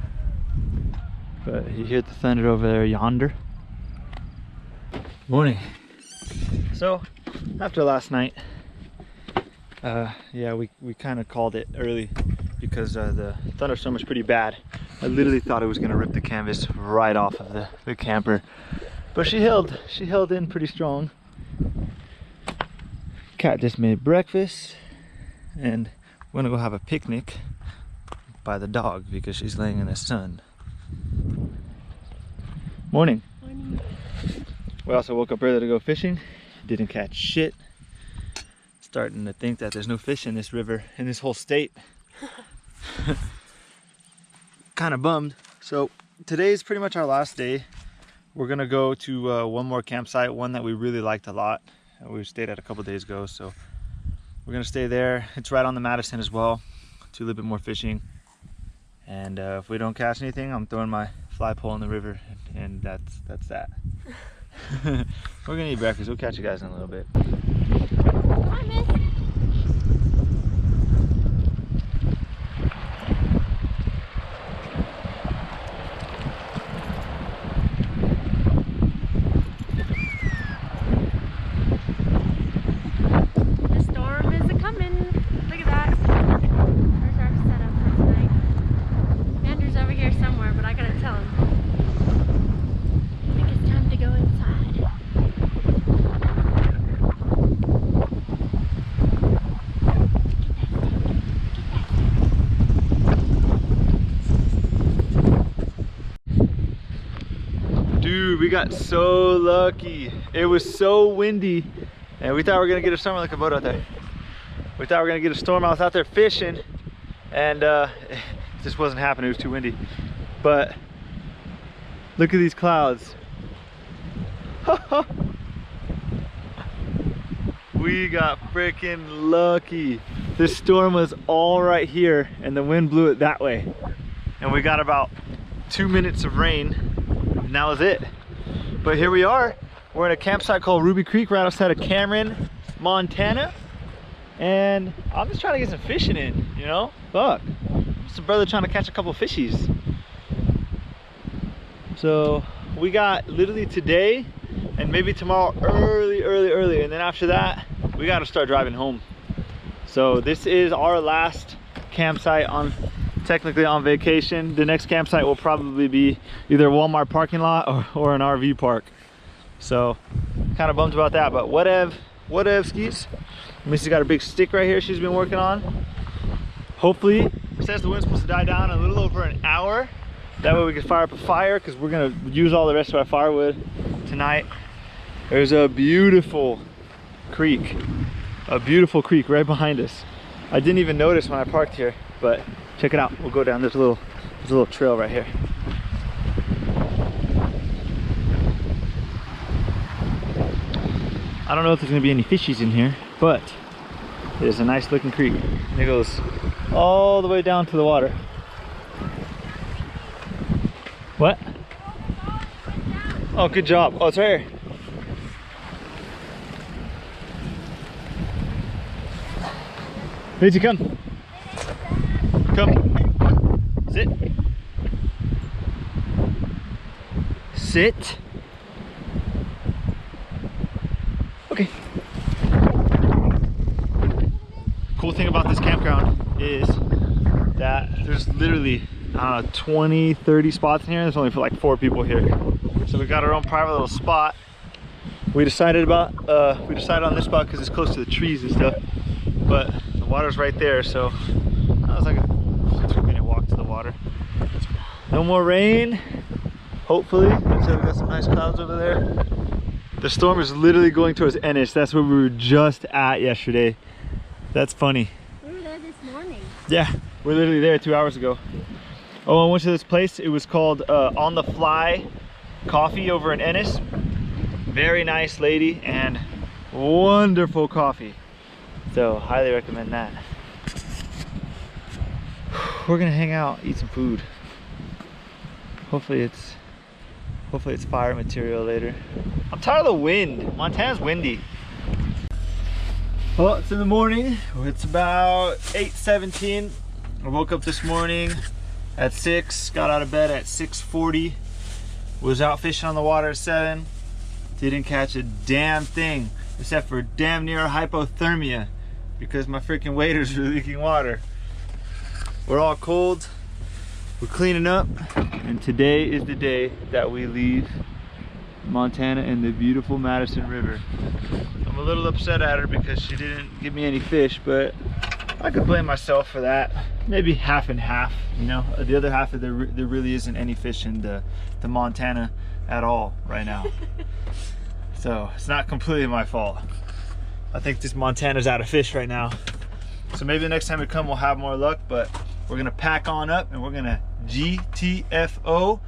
But you hear the thunder over there yonder. Morning. So after last night, yeah, we kind of called it early because the thunderstorm was pretty bad. I literally thought it was gonna rip the canvas right off of the camper, but she held in pretty strong. Cat just made breakfast, and we're gonna go have a picnic by the dog because she's laying in the sun. Morning. Morning. We also woke up early to go fishing. Didn't catch shit. Starting to think that there's no fish in this river, in this whole state. Kind of bummed. So today's pretty much our last day. We're gonna go to one more campsite, one that we really liked a lot. We stayed at a couple days ago, so we're gonna stay there. It's right on the Madison as well. Do a little bit more fishing, and if we don't catch anything, I'm throwing my fly pole in the river, and that's that. We're gonna eat breakfast. We'll catch you guys in a little bit. Hi, Miss. We got so lucky. It was so windy, and we thought we were gonna get a storm. Like a boat out there. We thought we were gonna get a storm. I was out there fishing, and it just wasn't happening. It was too windy. But look at these clouds. We got freaking lucky. This storm was all right here, and the wind blew it that way. And we got about 2 minutes of rain, and that was it. But here we are. We're in a campsite called Ruby Creek right outside of Cameron, Montana. And I'm just trying to get some fishing in, you know? Fuck. Just a brother trying to catch a couple fishies. So we got literally today and maybe tomorrow early. And then after that, we got to start driving home. So this is our last campsite technically on vacation. The next campsite will probably be either a Walmart parking lot or an RV park. So kind of bummed about that, but whatever skis. Missy's got a big stick right here she's been working on. Hopefully, it says the wind's supposed to die down in a little over an hour. That way we can fire up a fire because we're gonna use all the rest of our firewood tonight. There's a beautiful creek right behind us. I didn't even notice when I parked here, but check it out. We'll go down this little trail right here. I don't know if there's gonna be any fishies in here, but it is a nice looking creek. And it goes all the way down to the water. What? Oh, good job. Oh, it's right here. Missy, come. Come. Sit. Sit. Okay. Cool thing about this campground is that there's literally, I don't know, 20, 30 spots in here. There's only for like 4 people here. So we got our own private little spot. We decided on this spot because it's close to the trees and stuff. But the water's right there, so that was like a 2-minute walk to the water. No more rain, hopefully. Looks like we got some nice clouds over there. The storm is literally going towards Ennis. That's where we were just at yesterday. That's funny. We were there this morning. Yeah, we're literally there 2 hours ago. Oh, I went to this place. It was called On the Fly Coffee over in Ennis. Very nice lady and wonderful coffee. So highly recommend that. We're gonna hang out, eat some food. Hopefully it's fire material later. I'm tired of the wind. Montana's windy. Well, it's in the morning. It's about 8:17. I woke up this morning at 6, got out of bed at 6:40. Was out fishing on the water at 7. Didn't catch a damn thing except for damn near hypothermia because my freaking waders are leaking water. We're all cold. We're cleaning up, and today is the day that we leave Montana and the beautiful Madison River. I'm a little upset at her because she didn't give me any fish, but I could blame myself for that. Maybe half and half, you know. The other half of there really isn't any fish in the Montana at all right now. So it's not completely my fault. I think this Montana's out of fish right now. So maybe the next time we come we'll have more luck, but we're gonna pack on up and we're gonna GTFO.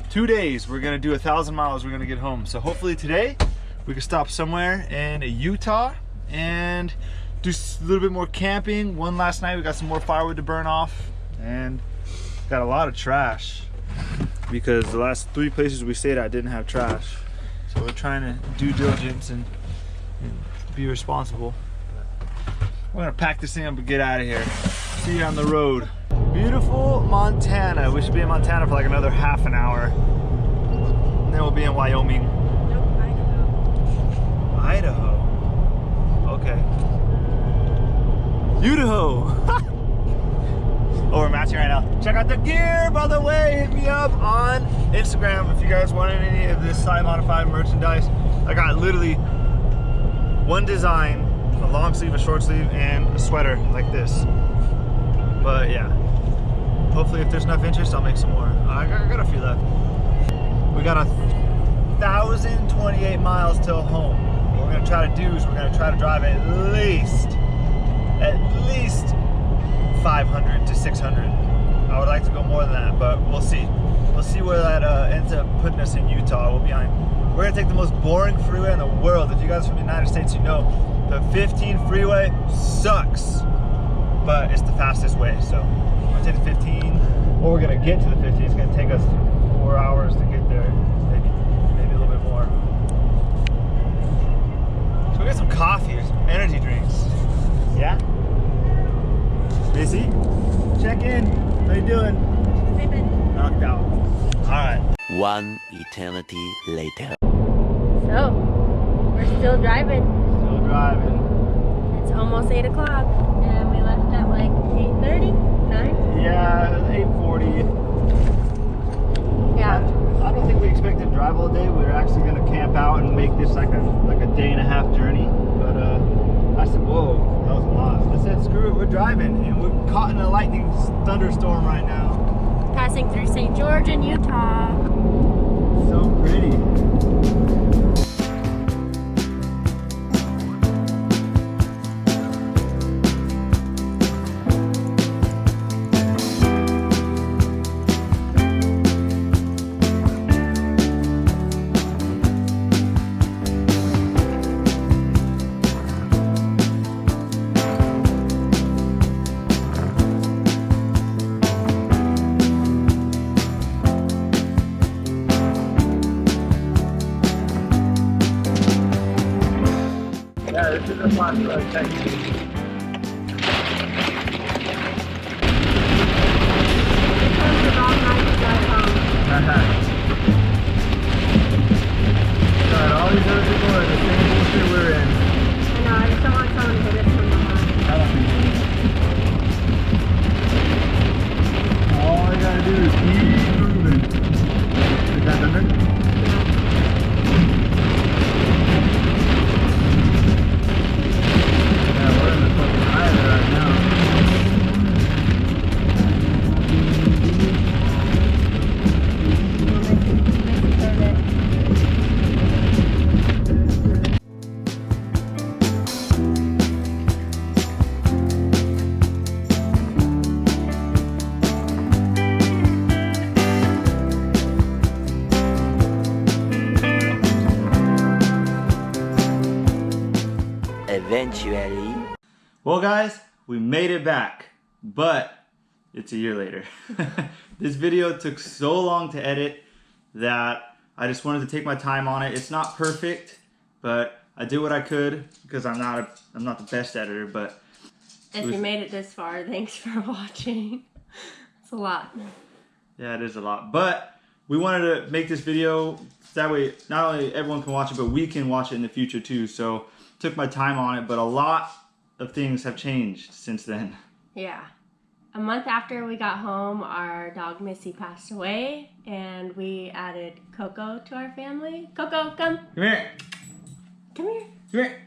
2 days, we're gonna do 1,000 miles, we're gonna get home. So hopefully today we can stop somewhere in Utah and do a little bit more camping. One last night, we got some more firewood to burn off and got a lot of trash because the last 3 places we stayed at didn't have trash. So we're trying to do diligence and be responsible. We're gonna pack this thing up and get out of here. See you on the road. Beautiful Montana. We should be in Montana for like another half an hour. And then we'll be in Wyoming. Nope, Idaho. Idaho. Okay. Idaho. Oh, we're matching right now. Check out the gear, by the way. Hit me up on Instagram if you guys want any of this side modified merchandise. I got literally one design, a long sleeve, a short sleeve, and a sweater like this. But yeah, hopefully if there's enough interest, I'll make some more. I got a few left. We got 1,028 miles till home. What we're gonna try to do is we're gonna try to drive at least 500 to 600. I would like to go more than that, but we'll see. We'll see where that ends up putting us in Utah. We'll be on. We're gonna take the most boring freeway in the world. If you guys are from the United States, you know the 15 freeway sucks, but it's the fastest way. So we're gonna take the 15, or we're gonna get to the 15. It's gonna take us 4 hours to get there, maybe a little bit more. coffee or some energy drinks. Yeah? Missy, check in. How you doing? Sleeping. Knocked out. Alright. One eternity later. So, we're still driving. Still driving. It's almost 8 o'clock. And we left at like 8:30, 9? Yeah, 8:40. Yeah. I don't think we expected to drive all day. We were actually going to camp out and make this like a day and a half journey. But I said, whoa, that was a lot. I said, screw it, we're driving. And we're caught in a lightning thunderstorm right now. Passing through St. George in Utah. So pretty. Yeah, this is a fun technique. God, all these other people are in the same bullshit we're in. I know, I just don't want someone to hit us from behind. I don't think so. All I gotta do is keep moving. Is that thunder? Yeah, we're in the fucking highway right now. Eventually. Well guys, we made it back, but it's a year later. This video took so long to edit that I just wanted to take my time on it. It's not perfect, but I did what I could because I'm not the best editor, but If you made it this far, thanks for watching. It's a lot. yeah, it is a lot. But we wanted to make this video so that way not only everyone can watch it, but we can watch it in the future too. So took my time on it, but a lot of things have changed since then. Yeah. A month after we got home, our dog Missy passed away, and we added Coco to our family. Coco, come. Come here. Come here. Come here.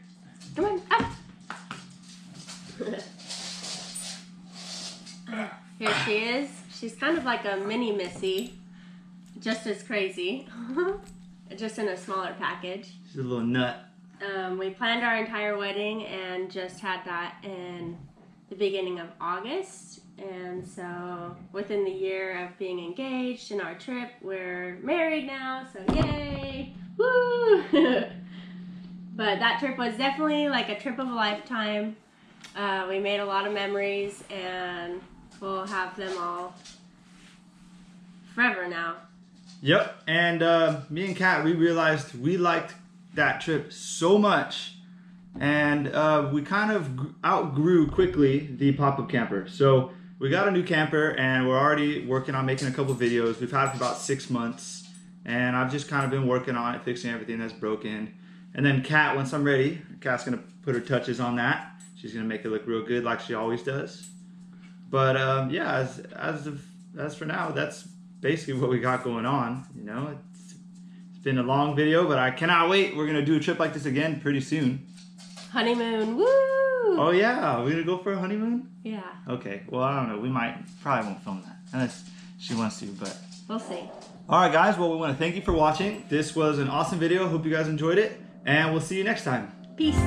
Come on. Up. Here she is. She's kind of like a mini Missy, just as crazy, just in a smaller package. She's a little nut. We planned our entire wedding and just had that in the beginning of August. And so within the year of being engaged and our trip, we're married now, so yay! Woo! But that trip was definitely like a trip of a lifetime. We made a lot of memories and we'll have them all forever now. Yep, and me and Kat, we realized we liked that trip so much, and we kind of outgrew quickly the pop-up camper. So we got a new camper and we're already working on making a couple videos. We've had it for about 6 months, and I've just kind of been working on it, fixing everything that's broken. And then Kat, once I'm ready, Kat's gonna put her touches on that. She's gonna make it look real good like she always does. But yeah, as for now, that's basically what we got going on. You know, it's been a long video, but I cannot wait. We're gonna do a trip like this again pretty soon. Honeymoon, woo! Oh yeah, we're gonna go for a honeymoon? Yeah, Okay, well I don't know, probably won't film that unless she wants to, but. we'll see. Alright guys, well we wanna thank you for watching. This was an awesome video, hope you guys enjoyed it, and we'll see you next time. Peace.